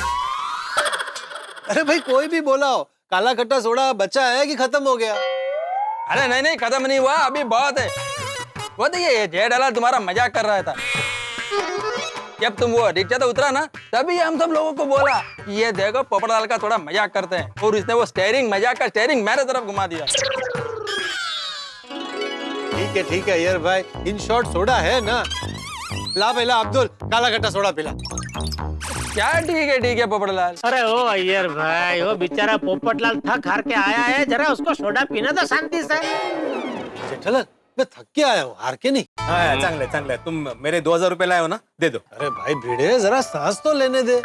अरे भाई कोई भी बोला हो, काला खट्टा सोडा बचा है कि खत्म हो गया? अरे नहीं नहीं खत्म नहीं हुआ, अभी बहुत है। वो देखिए ये जेठालाल तुम्हारा मजाक कर रहा था। जब तुम वो रिक्शा से उतरा ना, तभी हम सब लोगों को बोला कि ये देखो पोपटलाल का थोड़ा मजाक करते हैं, और इसने वो स्टेयरिंग मजाक का स्टेयरिंग मेरे तरफ घुमा दिया। ठीक है अय्यर भाई, इन शॉर्ट सोडा है ना। ला भाई ला अब्दुल, काला खट्टा सोडा पिला। क्या ठीक है पोपटलाल। अरे ओ अय्यर भाई, वो बेचारा पोपटलाल थक हार के आया है, जरा उसको सोडा पीना तो शांति से। जेठालाल मैं थक के आया हूँ, हार के नहीं। हाँ चांगले, तुम मेरे 2000 रुपए लाए हो ना, दे दो। अरे भाई भिड़े जरा सांस तो लेने दे,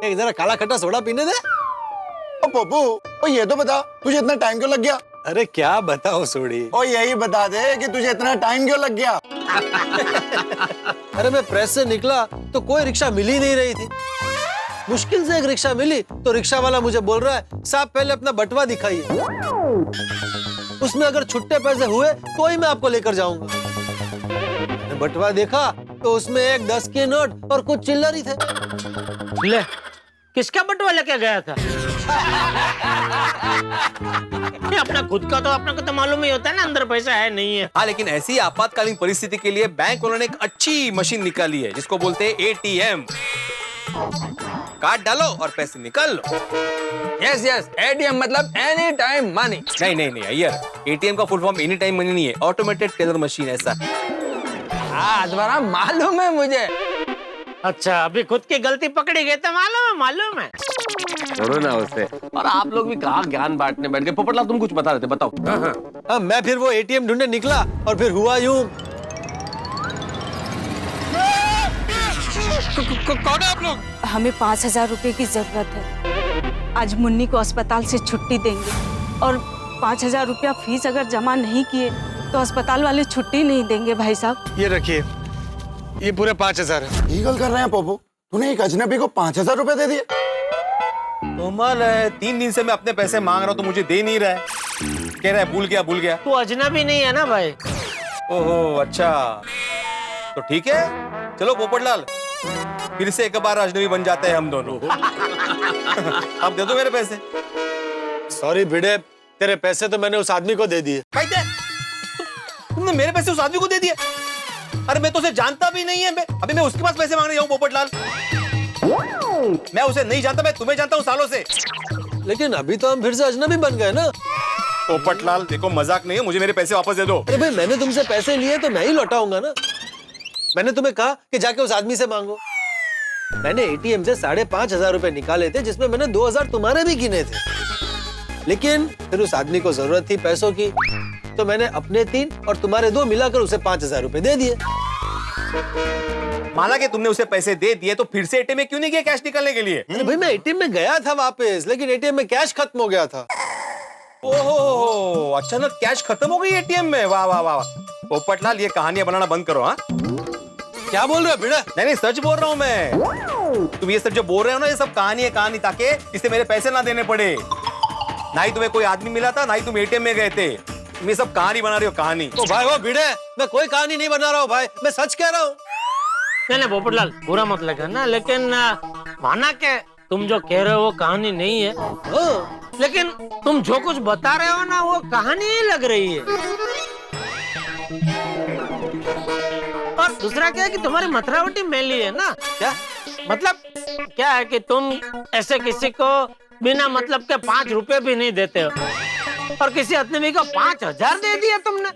एक जरा काला खट्टा सोडा पीने दे। ओ पप्पू, ओ ये तो बता तुझे इतना टाइम क्यों लग गया? अरे क्या बताओ सोडी। ओ यही बता दे कि तुझे इतना टाइम क्यों लग गया? अरे मैं प्रेस से निकला तो कोई रिक्शा मिल ही नहीं रही थी। मुश्किल से एक रिक्शा मिली तो रिक्शा वाला मुझे बोल रहा है साहब पहले अपना बटवा दिखाइए, उसमें अगर छुट्टे पैसे हुए तो ही मैं आपको लेकर जाऊंगा। मैंने बटवा देखा तो उसमें एक 10 के नोट और कुछ चिल्लर ही थे। ले, किसका बटवा लेके गया था? ये अपना खुद का तो अपने को तो मालूम ही होता है ना अंदर पैसा है नहीं है। हाँ लेकिन ऐसी आपातकालीन परिस्थिति के लिए बैंक वालों ने एक अच्छी मशीन निकाली है जिसको बोलते हैं एटीएम। कार्ड डालो और पैसे निकाल लो। यस एटीएम मतलब एनी टाइम मनी। नहीं अय्यर, एटीएम का full form any time money नहीं है, ऑटोमेटेड टेलर मशीन ऐसा। हाँ तुम्हारा मालूम है मुझे। अच्छा अभी खुद की गलती पकड़ी गई तो मालूम है। छोड़ो ना उसे। और आप लोग भी कहाँ ज्ञान बांटने बैठ गए। पोपटलाल तुम कुछ बता रहे थे, बताओ। हाँ मैं फिर वो एटीएम ढूंढने निकला और फिर हुआ यूं। कौन है आप लोग? हमें 5,000 रुपए की जरूरत है। आज मुन्नी को अस्पताल से छुट्टी देंगे और 5,000 रुपया फीस अगर जमा नहीं किए तो अस्पताल वाले छुट्टी नहीं देंगे भाई साहब। ये रखिए, ये पूरे 5,000 है। ये गल कर रहे हैं पप्पू, तूने एक अजनबी को 5,000 रुपए दे दिए? कमाल है, 3 दिन से मैं अपने पैसे मांग रहा हूँ तो मुझे दे नहीं रहा है। कह रहा है भूल गया। तू अजनबी नहीं है ना भाई। ओहो अच्छा, तो ठीक है, चलो पोपटलाल, फिर से एक बार अजनबी बन जाते हैं हम दोनों। अब दे दो मेरे पैसे। सॉरी भिड़े, तेरे पैसे तो मैंने उस आदमी को दे दिए। भाई दे, तुमने मेरे पैसे उस आदमी को दे दिए? अरे मैं तो उसे जानता भी नहीं है, अभी मैं उसके पास पैसे मांगने जाऊं पोपटलाल? मैं उसे नहीं जानता, मैं तुम्हें जानता हूँ सालों से। लेकिन अभी तो हम फिर से अजनबी बन गए ना। पोपटलाल देखो, मजाक नहीं है, मुझे मेरे पैसे वापस दे दो। अरे भाई, मैंने तुमसे पैसे लिए तो मैं ही लौटाऊंगा ना। मैंने तुम्हें कहा कि जाके उस आदमी से मांगो। मैंने एटीएम से 5,500 रुपए निकाले थे, जिसमें मैंने 2,000 तुम्हारे भी गिने थे। लेकिन फिर उस आदमी को जरूरत थी पैसों की, तो मैंने अपने 3 और तुम्हारे 2 मिलाकर उसे 5,000 रुपए दे दिए। माना कि तुमने उसे पैसे दे दिए, तो फिर से एटीएम में क्यों नहीं गया कैश निकालने के लिए? अरे भाई, मैं एटीएम में गया था वापस, लेकिन एटीएम में कैश खत्म हो गया था। ओहो, अचानक कैश खत्म हो गई एटीएम में। वाह वाह वाह। पोपटलाल, ये कहानियां बनाना बंद करो। हाँ, क्या बोल रहे हो भिड़ा? नहीं, सच बोल रहा हूँ मैं। तुम ये सब जो बोल रहे हो ना, ये सब कहानी है, कहानी, ताकि इससे मेरे पैसे ना देने पड़े। ना ही तुम्हें कोई आदमी मिला था, ना ही तुम एटीएम में गए थे। तुम ये सब कहानी बना रहे हो, कहानी। तो भाई वो भिड़े, मैं कोई कहानी नहीं बना रहा हूँ भाई, मैं सच कह रहा हूँ। नहीं पोपटलाल, बुरा मत लगा ना, लेकिन माना के तुम जो कह रहे हो वो कहानी नहीं है, लेकिन तुम जो कुछ बता रहे हो ना, वो कहानी ही लग रही है। और दूसरा क्या है कि तुम्हारी मथुरावटी मैली है ना। क्या मतलब क्या है कि तुम ऐसे किसी को बिना मतलब के 5 रुपए भी नहीं देते हो, और किसी अजनबी को 5,000 दे दिया तुमने।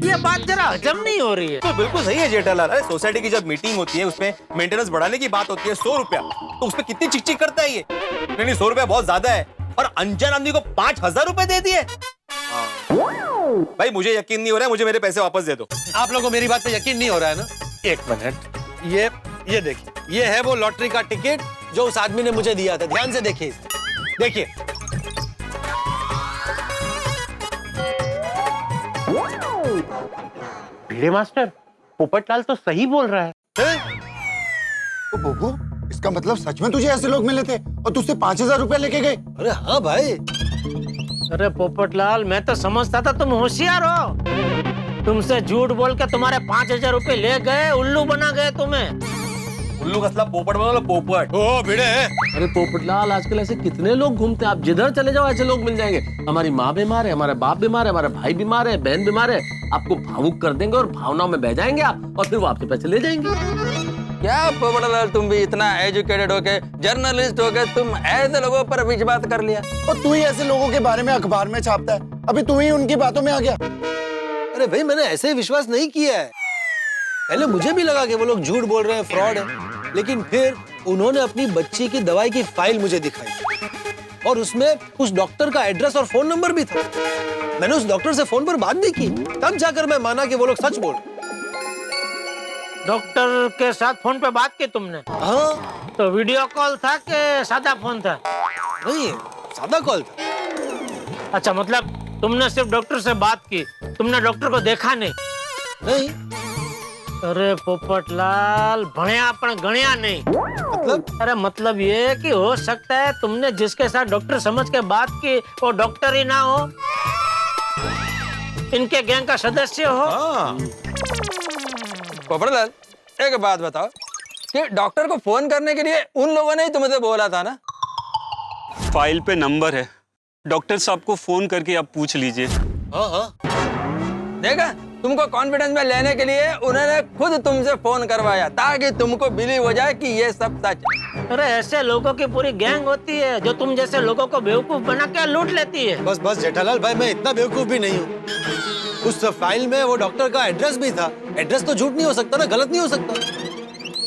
ये बात जरा हजम नहीं हो रही है। तो बिल्कुल सही है जेठालाल। अरे सोसाइटी की जब मीटिंग होती है, उसमें मेंटेनेंस बढ़ाने की बात होती है, 100 रुपया, तो उसमें कितनी चिकचिक करता है ये। नहीं, 100 रुपया बहुत ज्यादा है, और अनजान आदमी को 5,000 रुपए दे दिए। भाई मुझे यकीन नहीं हो रहा है, मुझे मेरे पैसे वापस दे दो। आप लोगों को मेरी बात पे यकीन नहीं हो रहा है ना? 1 मिनट, ये देखिए, ये है वो लॉटरी का टिकट जो उस आदमी ने मुझे दिया था। ध्यान से देखिए, देखिए। भिड़े मास्टर, पोपटलाल तो सही बोल रहा है। तो बुबू, इसका मतलब सच में तुझे ऐसे लोग मिले थे और तुझसे 5,000 रुपया लेके गए? अरे हाँ भाई। अरे पोपटलाल, मैं तो समझता था तुम होशियार हो। तुमसे झूठ बोल के तुम्हारे 5,000 रुपए ले गए, उल्लू बना गए तुम्हें। उल्लू कसला पोपट बना, पोपट। ओ भिड़े। अरे पोपटलाल, आजकल ऐसे कितने लोग घूमते हैं, आप जिधर चले जाओ ऐसे लोग मिल जाएंगे। हमारी माँ बीमार है, हमारा बाप बीमार है, हमारा भाई बीमार है, बहन बीमार है, आपको भावुक कर देंगे और भावनाओं में बह जाएंगे आप, और फिर वो आपसे पैसे ले जाएंगे। क्या पोपटलाल, तुम भी इतना एजुकेटेड होके, जर्नलिस्ट होके, तुम ऐसे लोगों पर विश्वास कर लिया? और तू ही ऐसे लोगों के बारे में अखबार में छापता है, अभी तू ही उनकी बातों में आ गया। अरे भाई, मैंने ऐसे ही विश्वास नहीं किया है। पहले मुझे भी लगा कि वो लोग झूठ बोल रहे हैं, फ्रॉड है, लेकिन फिर उन्होंने अपनी बच्ची की दवाई की फाइल मुझे दिखाई, और उसमें उस डॉक्टर का एड्रेस और फोन नंबर भी था। मैंने उस डॉक्टर से फोन पर बात भी की, तब जाकर मैं माना कि वो लोग सच बोल। डॉक्टर के साथ फोन पे बात की तुमने? हाँ। तो वीडियो कॉल था कि सादा फोन था? नहीं, सादा कॉल था। अच्छा, मतलब तुमने सिर्फ डॉक्टर से बात की, तुमने डॉक्टर को देखा नहीं? नहीं। अरे पोपटलाल, भणिया पण गणिया नहीं। मतलब? अरे मतलब ये कि हो सकता है तुमने जिसके साथ डॉक्टर समझ के बात की वो डॉक्टर ही ना हो, इनके गैंग का सदस्य हो। पोपटलाल, एक बात बताओ कि डॉक्टर को फोन करने के लिए उन लोगों ने ही तुमसे बोला था ना? फाइल पे नंबर है, डॉक्टर साहब को फोन करके आप पूछ लीजिए। हाँ हाँ, देखा, तुमको कॉन्फिडेंस में लेने के लिए उन्होंने खुद तुमसे फोन करवाया, ताकि तुमको बिलीव हो जाए कि ये सब सच है। अरे ऐसे लोगों की पूरी गैंग होती है जो तुम जैसे लोगों को बेवकूफ बना के लूट लेती है। बस बस जेठालाल भाई, मैं इतना बेवकूफ भी नहीं हूँ। उस फाइल में वो डॉक्टर का एड्रेस भी था। एड्रेस तो झूठ नहीं हो सकता ना, गलत नहीं हो सकता।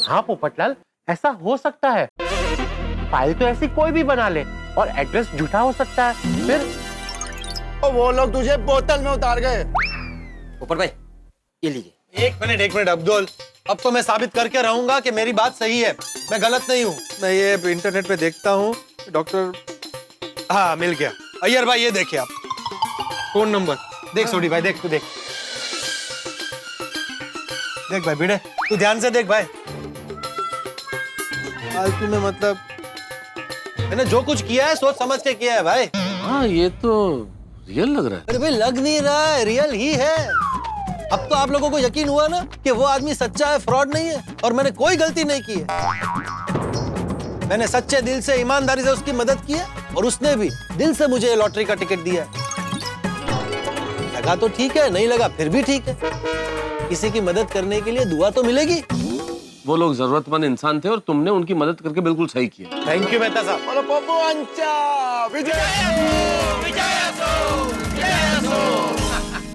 हाँ पोपटलाल, ऐसा हो सकता है। फाइल तो ऐसी कोई भी बना ले, और एड्रेस झूठा हो सकता है। फिर और वो लोग तुझे बोतल में उतार गए। ऊपर भाई, ये लीजिए। एक मिनट अब्दुल, अब तो मैं साबित करके रहूंगा कि मेरी बात सही है, मैं गलत नहीं हूँ। मैं ये इंटरनेट पे देखता हूँ, डॉक्टर, हाँ मिल गया। अय्यर भाई, ये देखिए आप, फोन नंबर देख। सोडी भाई देख, तू देख भाई, भिड़े तू ध्यान से देख भाई। फालतू में, मतलब मैंने जो कुछ किया है सोच समझ के किया है भाई। हाँ, ये तो रियल लग रहा है। अरे भाई, लग नहीं रहा है, रियल ही है। अब तो आप लोगों को यकीन हुआ ना कि वो आदमी सच्चा है, फ्रॉड नहीं है, और मैंने कोई गलती नहीं की है। मैंने सच्चे दिल से, ईमानदारी से उसकी मदद की है, और उसने भी दिल से मुझे ये लॉटरी का टिकट दिया है। लगा तो ठीक है, नहीं लगा फिर भी ठीक है। किसी की मदद करने के लिए दुआ तो मिलेगी। वो लोग जरूरतमंद इंसान थे और तुमने उनकी मदद करके बिल्कुल सही किया। थैंक यू मेहता साहब। बोलो पप्पू अंचा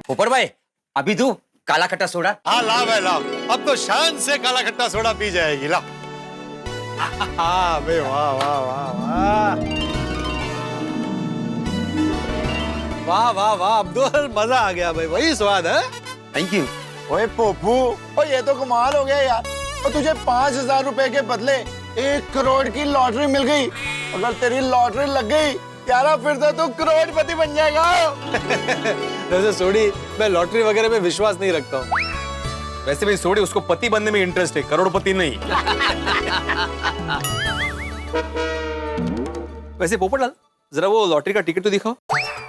पोपट भाई अभी तू काला खट्टा सोडा। हाँ ला भाई ला, अब तो शान से काला खट्टा सोडा पी जाएगी। ला। हाँ बे, वाह वाह वाह वाह वाह वाह वाह अब्दुल, मजा आ गया भाई, वही स्वाद है। Thank you. ओए पप्पू, ओ ये तो कमाल हो गया यार। और तुझे 5,000 रुपए के बदले 1 करोड़ की लॉटरी मिल गई। अगर तेरी लॉटरी लग गई यारा, फिर तो तू करोड़पति बन जाएगा। वैसे सोडी, मैं लॉटरी वगैरह में विश्वास नहीं रखता हूँ। वैसे भी सोडी उसको पति बनने में इंटरेस्ट है, करोड़पति नहीं। वैसे पोपटलाल, जरा वो लॉटरी का टिकट तो दिखाओ।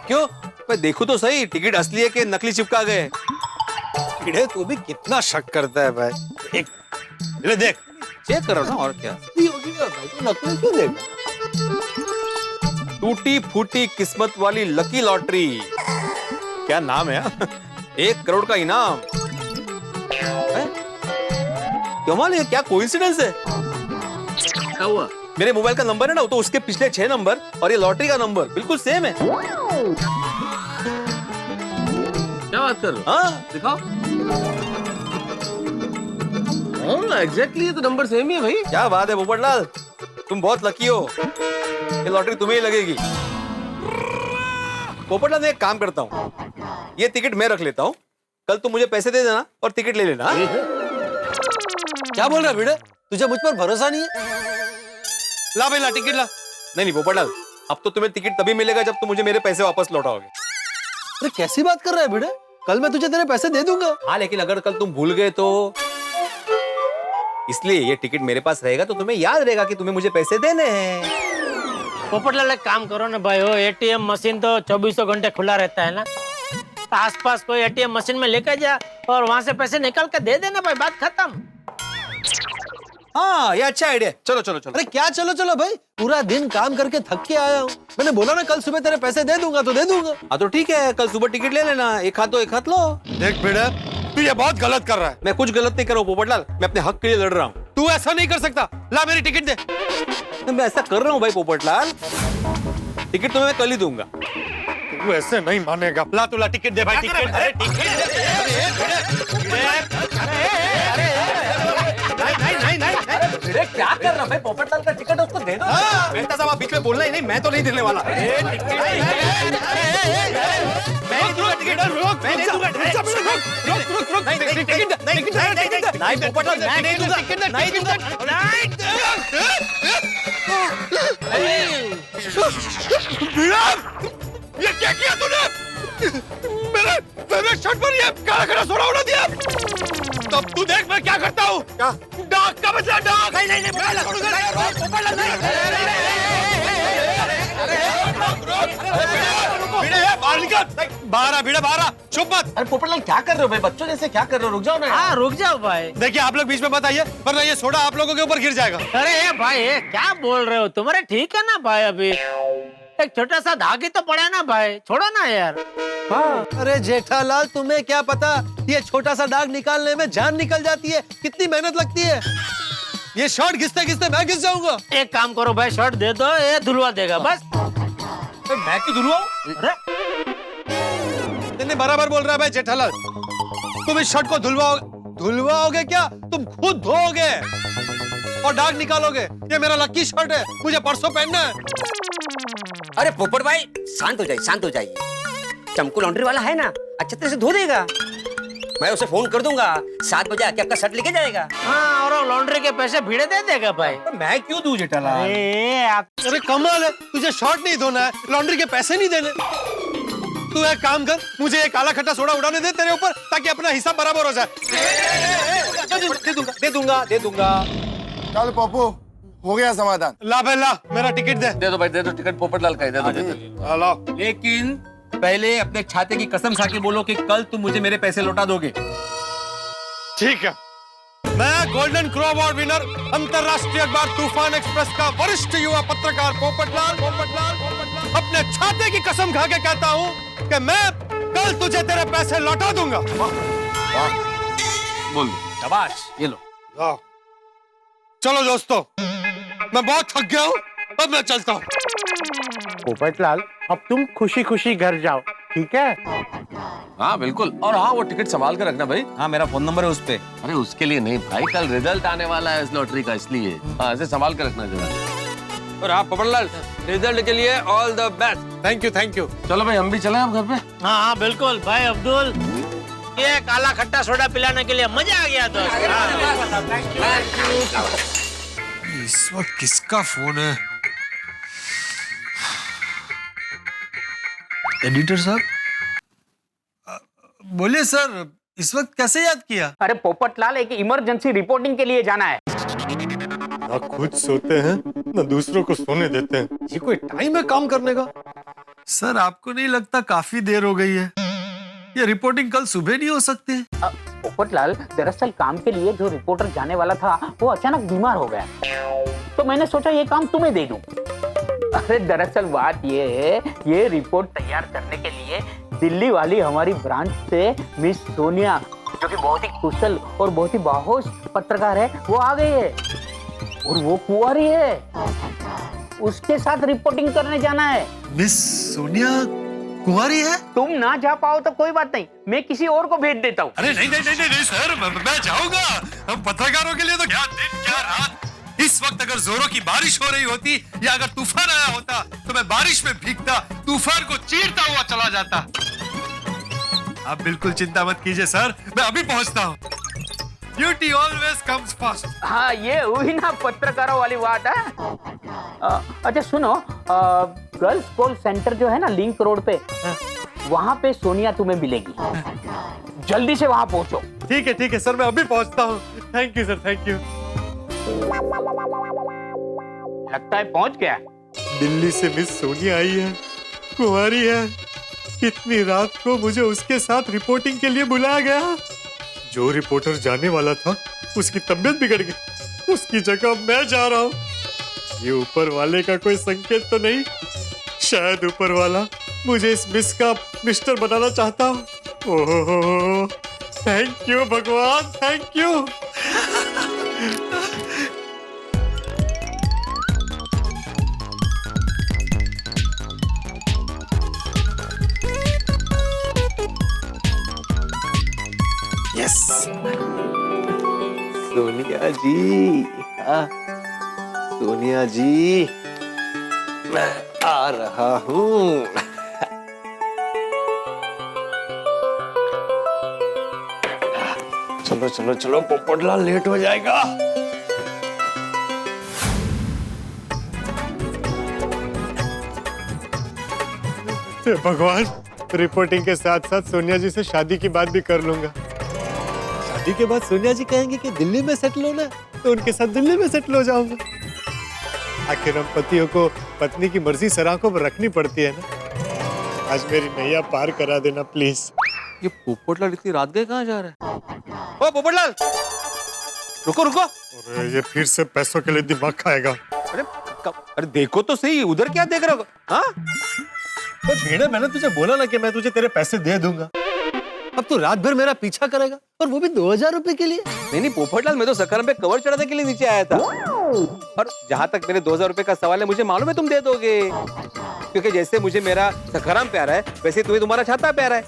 क्यों? मैं देखूं तो सही, टिकट असली है कि नकली चिपका गए। कीड़े, तू भी कितना शक करता है भाई। एक ले देख, चेक करो ना, और क्या। नकली क्यों देख? टूटी फूटी किस्मत वाली लकी लॉटरी, क्या नाम है। 1 करोड़ का इनाम। कमाल है, क्या कोइंसिडेंस है। क्या हुआ? मेरे मोबाइल का नंबर है ना, तो उसके पिछले 6 नंबर और ये लॉटरी का नंबर बिल्कुल सेम है। क्या बात कर रहे हो? हाँ दिखाओ। एग्जैक्टली, ये तो नंबर सेम ही है भाई। क्या बात है पोपटलाल, तुम बहुत लकी हो। ये लॉटरी तुम्हें ही लगेगी। पोपटलाल, मैं एक काम करता हूँ, ये टिकट मैं रख लेता हूँ। कल तुम मुझे पैसे दे देना और टिकट ले लेना। क्या बोल रहा है भिड़े? तुझे मुझ पर भरोसा नहीं है? ला भाई ला, टिकट ला। नहीं पोपटलाल, अब तो तुम्हें टिकट तभी मिलेगा जब तुम मुझे मेरे पैसे वापस लौटाओगे। अरे कैसी बात कर रहा है भिड़े? कल मैं तुझे तेरे पैसे दे दूंगा। हाँ, लेकिन अगर कल तुम भूल गए तो, इसलिए ये टिकट मेरे पास रहेगा तो तुम्हें याद रहेगा कि तुम्हें मुझे पैसे देने हैं। पोपटलाल, एक काम करो ना भाई, हो एटीएम मशीन तो 24 घंटे खुला रहता है ना, तो आसपास कोई एटीएम मशीन में लेकर जा और वहां से पैसे निकाल कर दे देना भाई, बात खत्म। हाँ, ये अच्छा आइडिया। चलो चलो चलो। अरे क्या चलो चलो भाई, पूरा दिन काम करके थक के आया हूँ। मैंने बोला ना कल सुबह तेरे पैसे दे दूंगा तो दे दूंगा। हाँ तो ठीक है, कल सुबह टिकट ले लेना। एक हाथ दो, एक हाथ लो। देख बेटा, तू ये बहुत गलत कर रहा है। मैं कुछ गलत नहीं कर रहा हूँ पोपटलाल, मैं अपने हक के लिए लड़ रहा हूँ। तू ऐसा नहीं कर सकता। ला मेरी टिकट दे। मैं ऐसा कर रहा हूँ भाई पोपटलाल, टिकट तो मैं कल ही दूंगा। तू ऐसे नहीं मानेगा। ला तू ला, टिकट दे भाई, टिकट दे, टिकट भिड़े क्या कर रहा है भाई? पोपटलाल का टिकट उसको दे दो। मेहता साहब, आप बीच में बोलना ही नहीं, मैं तो नहीं देने वाला। ये क्या किया तूने? मेरे शर्ट पर ये काला काला सोडा उड़ा दिया। तब तू देख मैं क्या करता हूँ। क्या? डाक का बदला डाक। नहीं नहीं नहीं, बाहर आ, बाहर आ, चुप मत। अरे पोपटलाल क्या कर रहे हो भाई? बच्चों जैसे क्या कर रहे हो? रुक जाओ ना। हाँ रुक जाओ भाई। देखिए आप लोग बीच में मत आइए, वरना ये सोडा आप लोगों के ऊपर गिर जाएगा। अरे भाई क्या बोल रहे हो तुम्हारे? ठीक है ना भाई, अभी एक छोटा सा धागे तो पड़ा ना भाई, छोड़ो ना यार। हाँ। अरे जेठालाल, तुम्हें क्या पता, ये छोटा सा दाग निकालने में जान निकल जाती है, कितनी मेहनत लगती है। ये शर्ट घिसते घिसते मैं घिस जाऊंगा। एक काम करो भाई, शर्ट दे दो, ये धुलवा देगा बस। मैं क्यों धुलवाऊं? अरे नहीं बराबर बोल रहा है भाई जेठालाल। तुम इस शर्ट को धुलवाओगे क्या? तुम खुद धोओगे और दाग निकालोगे। ये मेरा लकी शर्ट है, मुझे परसों पहनना है। अरे पोपट भाई शांत हो जाइए, शांत हो जाइए। चमकू लॉन्ड्री वाला है ना, अच्छे तरह से धो देगा। मैं उसे फोन कर दूंगा, 7 बजे आके आपका शर्ट लेके जाएगा। हाँ, और लॉन्ड्री के पैसे भिड़े दे देगा भाई। मैं क्यों दूं जेठालाल? अरे कमाल है, तुझे शर्ट नहीं धोना है, लॉन्ड्री के पैसे नहीं देने। तू एक काम कर, मुझे एक काला खट्टा सोडा उड़ाने दे तेरे ऊपर, ताकि अपना हिसाब बराबर हो जाए। दे दूंगा। चल पप्पू, हो गया समाधान। ला भाई ला, मेरा टिकट दे। दे दो भाई, दे दो टिकट। पोपटलाल का ही दे दो। लाओ। लेकिन पहले अपने छाते की कसम खा के बोलो कि कल तुम मुझे मेरे पैसे लौटा दोगे। ठीक है, मैं गोल्डन क्रो अवार्ड विनर अंतरराष्ट्रीय अखबार तूफान एक्सप्रेस का वरिष्ठ युवा पत्रकार पोपटलाल अपने छाते की कसम खा के कहता हूँ कि मैं कल तुझे तेरे पैसे लौटा दूंगा। बोल शाबाश, ये लो। जाओ। चलो दोस्तों, मैं बहुत थक गया हूँ, अब मैं चलता हूँ। पोपटलाल, अब तुम खुशी खुशी घर जाओ, ठीक है? हाँ बिल्कुल, और हाँ वो टिकट संभाल कर रखना भाई। हाँ, मेरा फोन नंबर है उस पे। अरे उसके लिए नहीं भाई, कल रिजल्ट आने वाला है इस लॉटरी का, इसलिए हाँ ऐसे संभाल कर रखना जरा। और हाँ पोपटलाल, रिजल्ट के लिए all the best. Thank you, thank you. चलो भाई हम भी चले अब घर पे। हाँ हाँ बिल्कुल भाई अब्दुल, ये काला खट्टा सोडा पिलाने के लिए मजा आ गया दोस्त। इस वक्त किसका फोन है? एडिटर साहब, बोलिए सर, इस वक्त कैसे याद किया? अरे पोपटलाल, एक इमरजेंसी रिपोर्टिंग के लिए जाना है। ना खुद सोते हैं ना दूसरों को सोने देते हैं, ये कोई टाइम है काम करने का? सर आपको नहीं लगता काफी देर हो गई है? ये रिपोर्टिंग कल सुबह नहीं हो सकती? पोपटलाल, दरअसल काम के लिए जो रिपोर्टर जाने वाला था वो अचानक बीमार हो गया, तो मैंने सोचा ये काम तुम्हें दे दूं। अरे दरअसल बात ये है, ये रिपोर्ट तैयार करने के लिए दिल्ली वाली हमारी ब्रांच से मिस सोनिया, जो कि बहुत ही कुशल और बहुत ही बाहोश पत्रकार है, वो आ गई है और वो कुंवारी है। उसके साथ रिपोर्टिंग करने जाना है। मिस सोनिया कुंवारी है? तुम ना जा पाओ तो कोई बात नहीं, मैं किसी और को भेज देता हूँ। अरे नहीं सर, मैं जाऊंगा। हम पत्रकारों के लिए तो क्या दिन क्या रात। इस वक्त अगर जोरों की बारिश हो रही होती या अगर तूफान आया होता तो मैं बारिश में भीगता, तूफान को चीरता हुआ चला जाता। आप बिल्कुल चिंता मत कीजिए सर, मैं अभी पहुंचता हूँ। Duty always comes first. हाँ, ये हुई ना पत्रकारों वाली बात है। अच्छा सुनो, गर्ल्स कॉल सेंटर जो है ना लिंक रोड पे, वहाँ पे सोनिया तुम्हें मिलेगी। जल्दी से वहाँ पहुँचो। ठीक है सर, मैं अभी पहुंचता हूँ। Thank you sir, thank you. लगता है पहुँच गया। दिल्ली से मिस सोनिया आई है, कुंवारी है। इतनी रात को मुझे उसके साथ रिपोर्टिंग के लिए बुलाया गया। जो रिपोर्टर जाने वाला था उसकी तबीयत बिगड़ गई, उसकी जगह मैं जा रहा हूँ। ये ऊपर वाले का कोई संकेत तो नहीं? शायद ऊपर वाला मुझे इस मिस का मिस्टर बनाना चाहता हूँ। ओहो, थैंक यू भगवान, थैंक यू। यस, सोनिया जी, सोनिया जी, मैं आ रहा हूँ। चलो पोपटलाल लेट हो जाएगा। भगवान, रिपोर्टिंग के साथ साथ सोनिया जी से शादी की बात भी कर लूंगा। शादी के बाद सोनिया जी कहेंगे कि दिल्ली में सेटल होना है, तो उनके साथ दिल्ली में सेटल हो जाऊंगा। आखिर हम पतियों को पत्नी की मर्जी सर आंखों पर रखनी पड़ती है ना। आज मेरी नैया पार करा देना प्लीज। ये पोपटलाल इतनी रात गए कहाँ जा रहा है? ओ पोपटलाल, रुको। अरे ये फिर से पैसों के लिए दिमाग खाएगा। अरे देखो तो सही, उधर क्या देख रहे हो? हाँ? भीड़े, मैंने तुझे बोला ना कि मैं तुझे तेरे पैसे दे दूंगा। अब तू रात भर मेरा पीछा करेगा, और वो भी 2000 रुपए के लिए? नहीं पोपटलाल, मैं तो सकरम पे कवर चढ़ाने के लिए नीचे आया था। और जहाँ तक मेरे 2000 रुपए का सवाल है, मुझे मालूम है तुम दे दोगे, क्योंकि जैसे मुझे मेरा सकरम प्यारा है वैसे तुम्हें तुम्हारा छाता प्यारा है।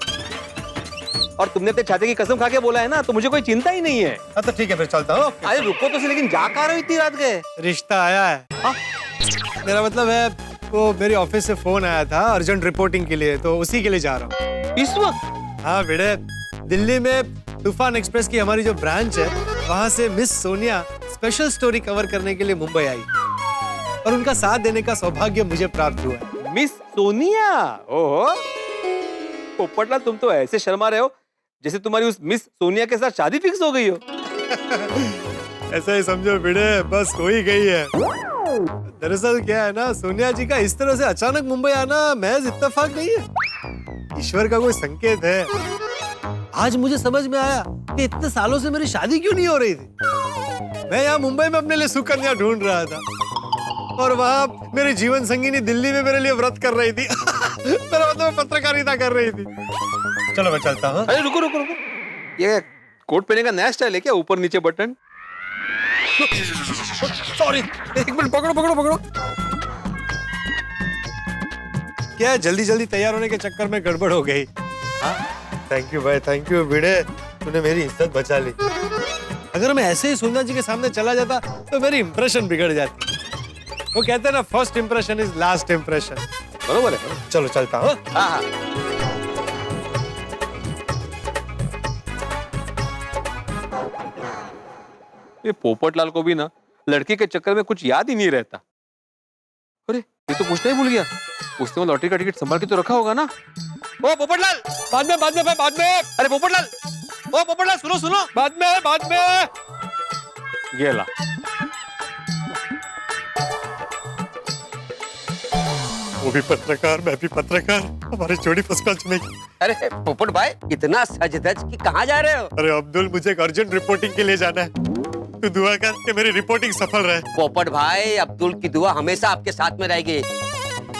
और तुमने अपने छाते की कसम खा के बोला है ना, तो मुझे कोई चिंता ही नहीं है। तो ठीक है, फिर चलता हूँ। अरे रुको तो सही, लेकिन जा कहाँ रहे हो इतनी रात गए? रिश्ता आया है। मेरा मतलब है, वो मेरी ऑफिस से फोन आया था अर्जेंट रिपोर्टिंग के लिए, तो उसी के लिए जा रहा हूँ इस वक्त। हाँ बेटे, दिल्ली में तूफान एक्सप्रेस की हमारी जो ब्रांच है, वहाँ से miss Sonia special story cover करने के लिए मुंबई आई, और उनका साथ देने का सौभाग्य मुझे प्राप्त हुआ है। मिस सोनिया? ओहो पोपटलाल, तुम तो ऐसे शर्मा रहे हो जैसे तुम्हारी उस मिस सोनिया के साथ शादी फिक्स हो गई हो। ऐसा ही समझो बेटे, बस हो ही गई है। दरअसल क्या है ना, सोनिया जी का इस तरह से अचानक मुंबई आना महज इत्तेफाक नहीं है। ईश्वर का कोई संकेत है। आज मुझे समझ में आया कि इतने सालों से मेरी शादी क्यों नहीं हो रही थी। मैं यहाँ मुंबई में अपने लिए सुकन्या ढूंढ रहा था और वहाँ मेरी जीवन संगिनी दिल्ली में मेरे लिए व्रत कर रही थी। मेरा मतलब पत्रकारिता कर रही थी। चलो मैं चलता हूँ। अरे रुको रुको रुको, ये कोट पहनने का नया स्टाइल है क्या, ऊपर नीचे बटन? सॉरी, एक मिनट, पकड़ो पकड़ो पकड़ो। क्या जल्दी जल्दी तैयार होने के चक्कर में गड़बड़ हो गई। थैंक यू भाई, थैंक यू भिड़े, तूने मेरी इज्जत बचा ली। अगर मैं ऐसे ही सोनिया जी के सामने चला जाता तो मेरी इंप्रेशन बिगड़ जाती। वो कहते हैं ना, first impression is last impression. बरोबर है। चलो चलता हूँ। हाँ हाँ। ये पोपटलाल को भी ना लड़की के चक्कर में कुछ याद ही नहीं रहता। अरे ये तो पूछना ही भूल गया, उसने वो लॉटरी का टिकट संभाल के तो रखा होगा ना। ओ पोपटलाल, बाद में बाद में बाद में। अरे पोपटलाल, ओ पोपटलाल, सुनो सुनो, बाद में बाद में। ये ला। वो भी पत्रकार, मैं भी पत्रकार, हमारी जोड़ी फर्स्ट क्लास चलेगी। अरे पोपट भाई, इतना सज धज कि कहाँ जा रहे हो? अरे अब्दुल, मुझे एक अर्जेंट रिपोर्टिंग के लिए जाना है, तू दुआ कर कि मेरी रिपोर्टिंग सफल रहे। पोपट भाई, अब्दुल की दुआ हमेशा आपके साथ में रहेगी।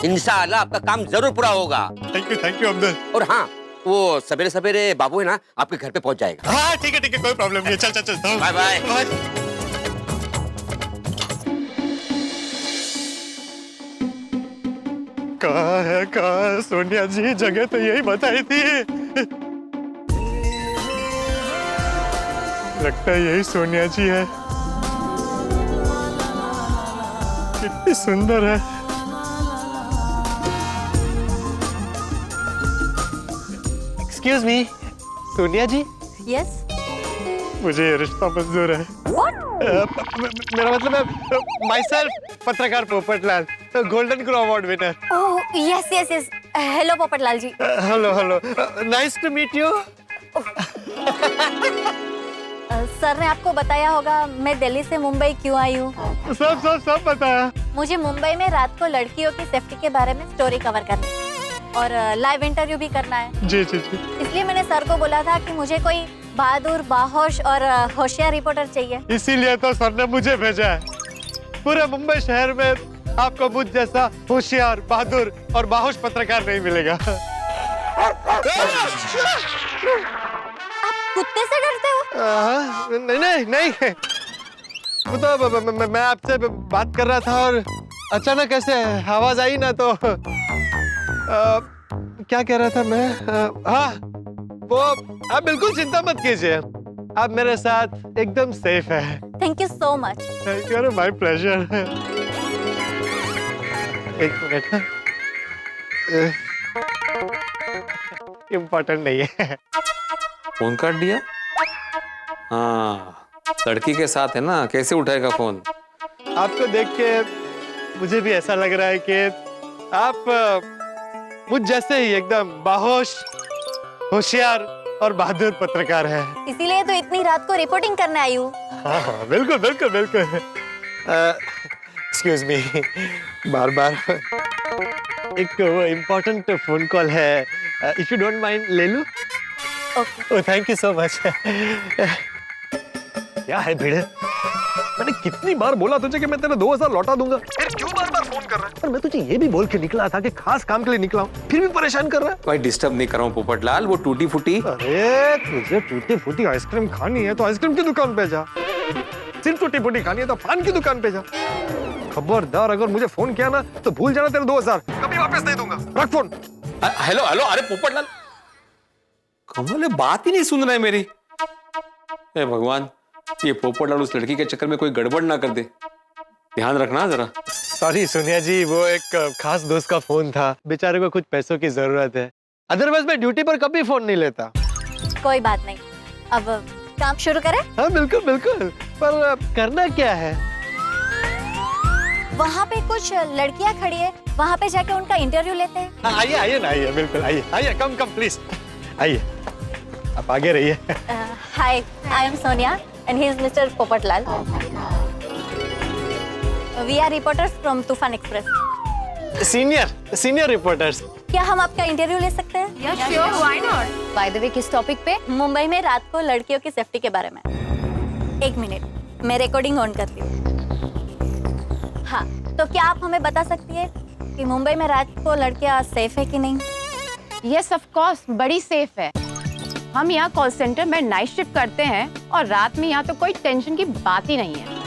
इंशाअल्लाह आपका काम जरूर पूरा होगा। Thank you Abdul. और हाँ, वो सवेरे सवेरे बाबू है ना आपके घर पे पहुंच जाएगा। हाँ ठीक है, कोई प्रॉब्लम नहीं है। चल चलता हूँ। Bye bye. कहाँ है सोनिया जी? जगह तो यही बताई थी। लगता है यही सोनिया जी है। कितनी सुंदर है। एक्सक्यूज मी, सोनिया जी। यस। मुझे ये रिश्ता मंजूर है। मेरा मतलब है माई सेल्फ, पत्रकार Popatlal, golden crow award winner. Oh yes yes yes. Hello Popatlal ji. Hello, nice to meet you. Sir ने आपको बताया होगा मैं दिल्ली से मुंबई क्यों आई हूँ। सब बताया। मुझे मुंबई में रात को लड़कियों की सेफ्टी के बारे में स्टोरी कवर करनी है और लाइव इंटरव्यू भी करना है। जी। इसलिए मैंने सर को बोला था कि मुझे कोई बहादुर, बाहोश और होशियार रिपोर्टर चाहिए। इसीलिए तो सर ने मुझे भेजा है। पूरे मुंबई शहर में आपको मुझ जैसा होशियार, बहादुर और बाहोश पत्रकार नहीं मिलेगा। कुत्ते से डरते हो? नहीं। वो तो मैं आपसे बात कर रहा था और अचानक ऐसे आवाज आई ना, तो क्या कह रहा था मैं? हाँ, वो आप बिल्कुल चिंता मत कीजिए, आप मेरे साथ एकदम सेफ है। Thank you so much. Thank you, my pleasure. एक मिनट, इम्पोर्टेंट नहीं है। फोन काट दिया। हाँ, लड़की के साथ है ना, कैसे उठाएगा फोन? आपको देख के मुझे भी ऐसा लग रहा है कि आप मुझ जैसे ही एकदम बाहोश, होशियार और बहादुर पत्रकार है। इसीलिए तो इतनी रात को रिपोर्टिंग करने आई हूँ। हाँ, बिल्कुल। एक्सक्यूज मी, बार एक वो इम्पोर्टेंट फोन कॉल है, इफ यू डोंट माइंड ले लूं? Okay. Thank you so much. क्या है भिड़े, मैंने कितनी बार बोला तुझे कि मैं तेरे 2000 लौटा दूंगा, फिर क्यों बार फोन कर रहा है? और मैं तुझे ये भी बोल के निकला था कि खास काम के लिए निकला हूँ, फिर भी परेशान कर रहा है। भाई डिस्टर्ब नहीं कर रहा हूँ पोपटलाल, वो टूटी फूटी। अरे तुझे टूटी फूटी आइसक्रीम खानी है तो आइसक्रीम की दुकान पे जा, सिर्फ टूटी फूटी खानी है तो पान की दुकान पे जा। खबरदार अगर मुझे फोन किया ना तो भूल जाना, तेरे 2000 कभी वापस नहीं दूंगा। रख फोन। हेलो, अरे पोपटलाल, कमल बात ही नहीं सुन रहा है मेरी। हे भगवान, ये पोपटलाल उस लड़की के चक्कर में कोई गड़बड़ ना कर दे, ध्यान रखना जरा। सॉरी सोनिया जी, वो एक खास दोस्त का फोन था, बेचारे को कुछ पैसों की जरूरत है, अदरवाइज मैं ड्यूटी पर कभी फोन नहीं लेता। कोई बात नहीं, अब काम शुरू करें? हाँ बिल्कुल, पर करना क्या है? वहाँ पे कुछ लड़कियाँ खड़ी है, वहाँ पे जाके उनका इंटरव्यू लेते हैं। आइए ना, बिल्कुल आइए, कम प्लीज आइए, आप आगे रहिए। Hi, I am Sonia and he is Mr. Popatlal. We are reporters from Tufan Express. Senior reporters. क्या हम आपका इंटरव्यू ले सकते हैं? Yeah, sure, why not? By the way, किस टॉपिक पे? मुंबई में रात को लड़कियों की सेफ्टी के बारे में। एक मिनट, मैं रिकॉर्डिंग ऑन कर ली हूँ। हाँ, तो क्या आप हमें बता सकती है कि मुंबई में रात को लड़कियाँ सेफ है कि नहीं? यस ऑफ कोर्स, बड़ी सेफ है। हम यहाँ कॉल सेंटर में नाइट शिफ्ट करते हैं और रात में यहाँ तो कोई टेंशन की बात ही नहीं है।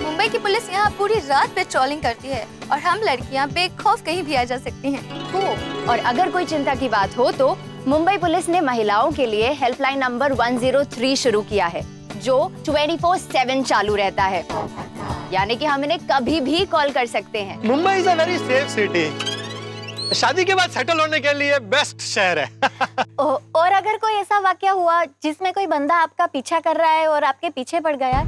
मुंबई की पुलिस यहाँ पूरी रात पेट्रोलिंग करती है और हम लड़कियाँ बेखौफ कहीं भी आ जा सकती हैं। और अगर कोई चिंता की बात हो तो मुंबई पुलिस ने महिलाओं के लिए हेल्पलाइन नंबर 103 शुरू किया है, जो 24/7 चालू रहता है। यानी कि हम इन्हें कभी भी कॉल कर सकते हैं। Mumbai is a very safe city. शादी के बाद सेटल होने के लिए बेस्ट शहर है। और अगर कोई ऐसा वाकया हुआ जिसमें कोई बंदा आपका पीछा कर रहा है और आपके पीछे पड़ गया,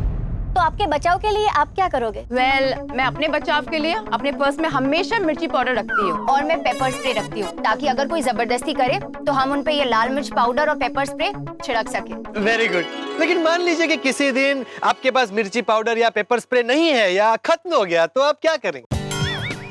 तो आपके बचाव के लिए आप क्या करोगे? मैं अपने बचाव के लिए अपने पर्स में हमेशा मिर्ची पाउडर रखती हूँ और मैं पेपर स्प्रे रखती हूँ, ताकि अगर कोई जबरदस्ती करे तो हम उन पे ये लाल मिर्च पाउडर और पेपर स्प्रे छिड़क सके। Very good. लेकिन मान लीजिए कि किसी दिन आपके पास मिर्ची पाउडर या पेपर स्प्रे नहीं है या खत्म हो गया, तो आप क्या करेंगे?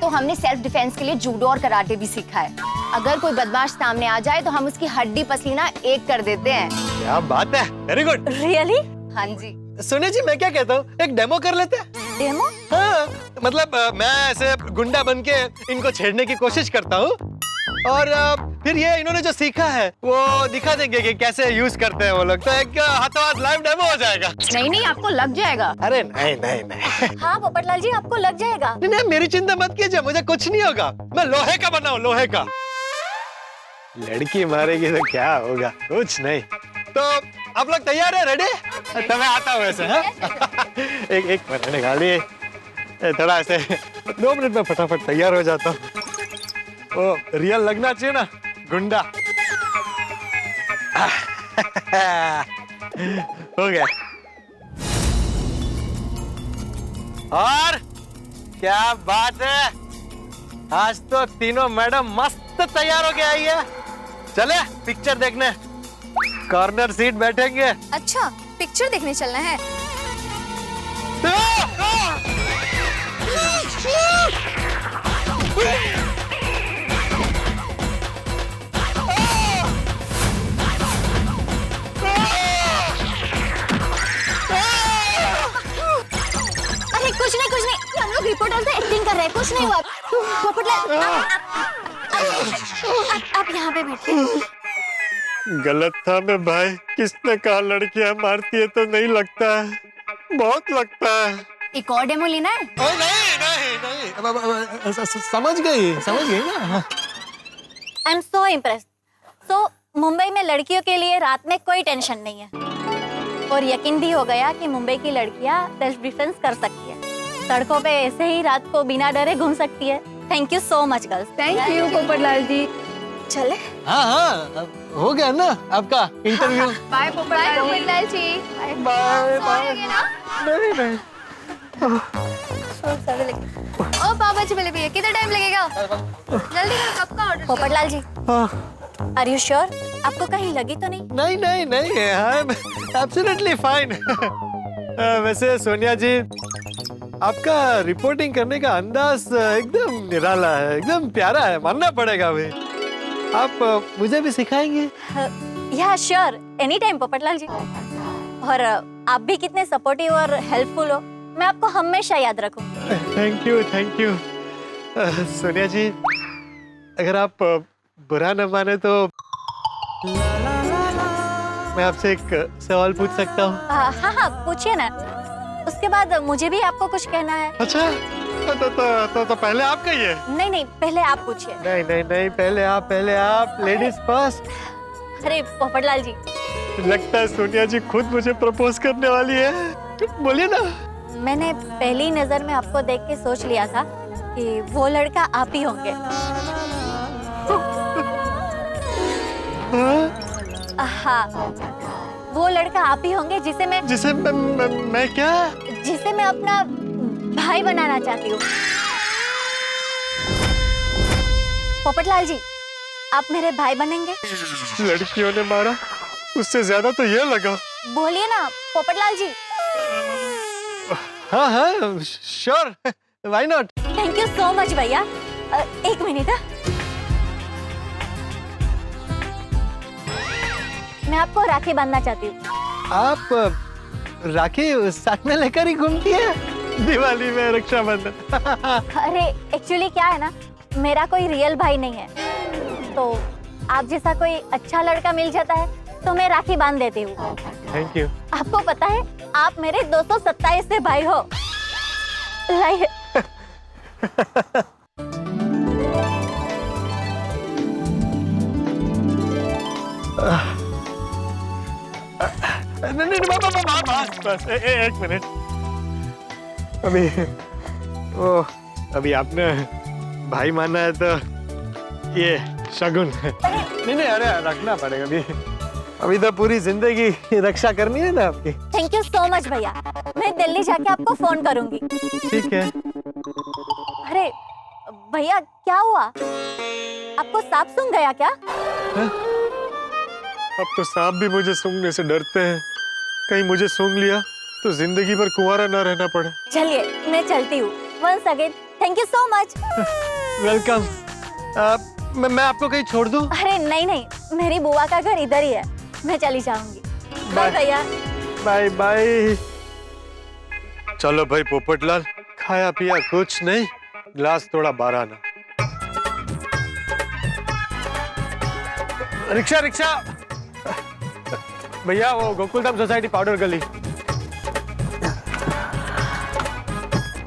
तो हमने सेल्फ डिफेंस के लिए जूडो और कराटे भी सीखा है। अगर कोई बदमाश सामने आ जाए तो हम उसकी हड्डी पसीना एक कर देते हैं। क्या बात है, वेरी गुड। रियली? हाँ जी। सुनिए जी, मैं क्या कहता हूँ, एक डेमो कर लेते हैं। डेमो? हाँ, मतलब मैं ऐसे गुंडा बन के इनको छेड़ने की कोशिश करता हूँ और फिर ये इन्होंने जो सीखा है वो दिखा देंगे कि कैसे यूज करते हैं वो लोग। तो एक हाथों हाथ लाइव डेमो हो जाएगा। नहीं, आपको लग जाएगा। अरे नहीं। हाँ पोपटलाल जी, आपको लग जाएगा। नहीं, मेरी चिंता मत कीजिए, मुझे कुछ नहीं होगा। मैं लोहे का बना हूँ, लोहे का। लड़की मारेगी तो क्या होगा, कुछ नहीं। तो आप लोग तैयार है? रेडी? तो मैं आता हूँ ऐसे। हाँ? एक मिनट निकालिए, थोड़ा ऐसे 2 मिनट में फटाफट तैयार हो जाता हूँ। ओ रियल लगना चाहिए ना, गुंडा। हो गया। और क्या बात है, आज तो तीनों मैडम मस्त तैयार हो के आई है। चले पिक्चर देखने, कॉर्नर सीट बैठेंगे। अच्छा, पिक्चर देखने चलना है? अरे कुछ नहीं, हम लोग रिपोर्टर से एक्टिंग कर रहे हैं, कुछ नहीं हुआ। पोपटलाल, आप यहाँ पे बैठिए। गलत था मैं भाई, किसने कहा लड़कियां मारती है, तो नहीं लगता है, बहुत लगता है। एक और डेमो लेना है? नहीं। समझ गई ना। I am so impressed. So Mumbai में लड़कियों के लिए रात में कोई टेंशन नहीं है और यकीन भी हो गया कि मुंबई की लड़कियां सेल्फ डिफेंस कर सकती है। सड़कों पे ऐसे ही रात को बिना डरे घूम सकती है। Thank you so much girls. Thank you Popatlal ji. चले? हाँ, हो गया ना आपका interview. Bye Popatlal ji. Bye. नहीं। ओ बाबा जी, मिले भैया, कितना टाइम लगेगा? जल्दी करो, कब का order? Popatlal ji, are you sure? आपको कहीं लगी तो नहीं? नहीं, आई एम एब्सोल्युटली फाइन। वैसे सोनिया जी, आपका रिपोर्टिंग करने का अंदाज एकदम निराला है, एकदम प्यारा है, मानना पड़ेगा भाई। आप मुझे भी सिखाएंगे? या श्योर, एनी टाइम पोपटलाल जी। और आप भी कितने सपोर्टिव और हेल्पफुल हो, मैं आपको हमेशा याद रखूंगी। Thank you. सोनिया जी, अगर आप बुरा न माने तो मैं आपसे एक सवाल पूछ सकता हूँ? हाँ, पूछिए ना। उसके बाद मुझे भी आपको कुछ कहना है। अच्छा, तो पहले आप कहिए। नहीं, पहले आप पूछिए। नहीं, पहले आप, लेडीज फर्स्ट। अरे पोपटलाल जी, लगता है सोनिया जी खुद मुझे प्रपोज करने वाली है, बोलिए ना। मैंने पहली नजर में आपको देख के सोच लिया था कि वो लड़का आप ही होंगे। हाँ, वो लड़का आप ही होंगे जिसे मैं क्या? जिसे मैं अपना भाई बनाना चाहती हूँ। पोपटलाल जी, आप मेरे भाई बनेंगे? लड़कियों ने मारा, उससे ज्यादा तो ये लगा। बोलिए ना पोपटलाल जी। हाँ, sure, why not. Thank you so much भैया। एक मिनट। मैं आपको राखी बांधना चाहती हूँ। आप राखी साथ में लेकर ही घूमती है दिवाली में, रक्षाबंधन? अरे एक्चुअली क्या है ना, मेरा कोई रियल भाई नहीं है, तो आप जैसा कोई अच्छा लड़का मिल जाता है तो मैं राखी बांध देती हूँ। Thank you. आपको पता है आप मेरे 227 भाई हो। लाइए। नहीं, बस एक मिनट। अभी आपने भाई माना है तो ये शगुन है। नहीं, अरे रखना पड़ेगा अभी तो पूरी जिंदगी रक्षा करनी है ना आपकी। थैंक यू सो मच भैया, मैं दिल्ली जाके आपको फोन करूंगी। ठीक है। अरे भैया क्या हुआ, आपको सांप सूंघ गया क्या? अब तो सांप भी मुझे सूंघने से डरते हैं, कहीं मुझे सूंघ लिया तो जिंदगी भर कुंवारा ना रहना पड़े। चलिए मैं चलती हूँ। Once again thank you so much. Welcome. मैं आपको कहीं छोड़ दूं? अरे नहीं, मेरी बुआ का घर इधर ही है, मैं चली जाऊंगी। बाय भैया। Bye bye. चलो भाई पोपटलाल, खाया पिया कुछ नहीं, ग्लास थोड़ा बारह ना। रिक्शा भैया, वो गोकुलधाम सोसाइटी पाउडर गली।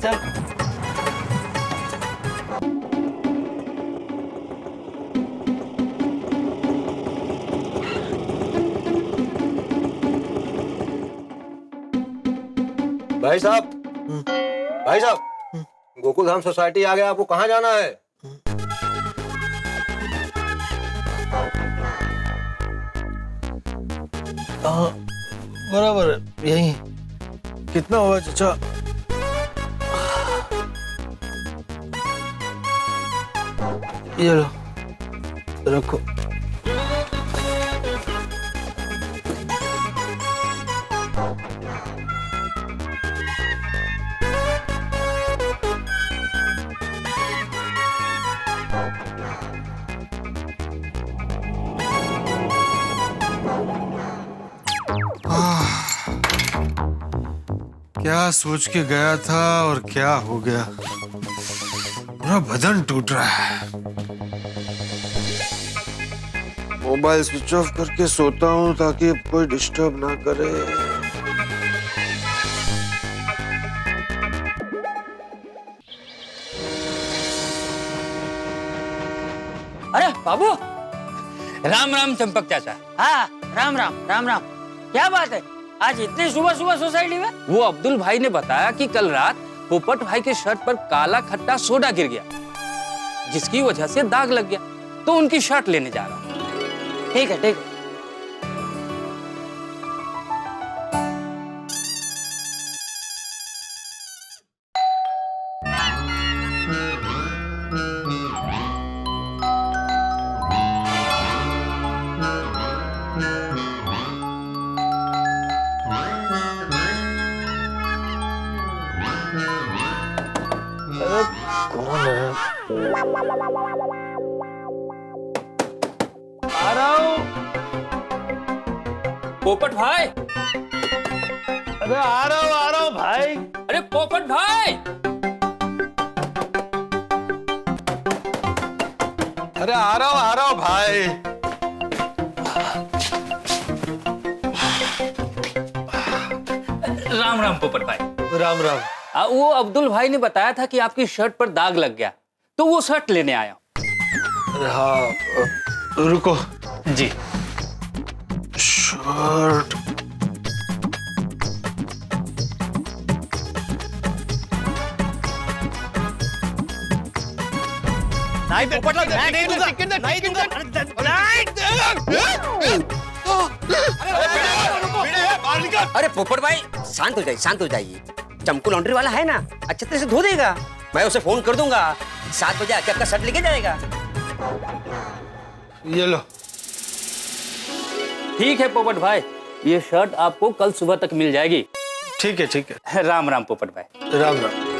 चल। भाई साहब, गोकुलधाम सोसाइटी आ गया, आपको कहाँ जाना है? बराबर है, यही। कितना हुआ चाचा? ये लो, रखो। क्या सोच के गया था और क्या हो गया, पूरा बदन टूट रहा है। मोबाइल स्विच ऑफ करके सोता हूँ ताकि कोई डिस्टर्ब ना करे। अरे बाबू, राम राम चंपक चाचा। हाँ, राम राम। क्या बात है, आज इतनी सुबह सुबह सोसाइटी में? वो अब्दुल भाई ने बताया कि कल रात पोपट भाई के शर्ट पर काला खट्टा सोडा गिर गया, जिसकी वजह से दाग लग गया, तो उनकी शर्ट लेने जा रहा हूँ। ठीक है। कौन है? आ रहा हूँ। पोपट भाई। अरे आ रहा हूँ भाई। अरे पोपट भाई। अरे आ रहा हूँ भाई। राम राम पोपट भाई। राम राम। वो अब्दुल भाई ने बताया था कि आपकी शर्ट पर दाग लग गया, तो वो शर्ट लेने आया हूं। हाँ, रुको जी। शर्ट। नहीं पोपटलाल, नहीं दूंगा। अरे पोपट भाई शांत हो जाइए। चमकू लॉन्ड्री वाला है ना, अच्छे तरह से धो देगा। मैं उसे फोन कर दूंगा, 7 बजे आके आपका शर्ट लेके जाएगा। ये लो। ठीक है पोपट भाई, ये शर्ट आपको कल सुबह तक मिल जाएगी। ठीक है। राम राम पोपट भाई। राम राम।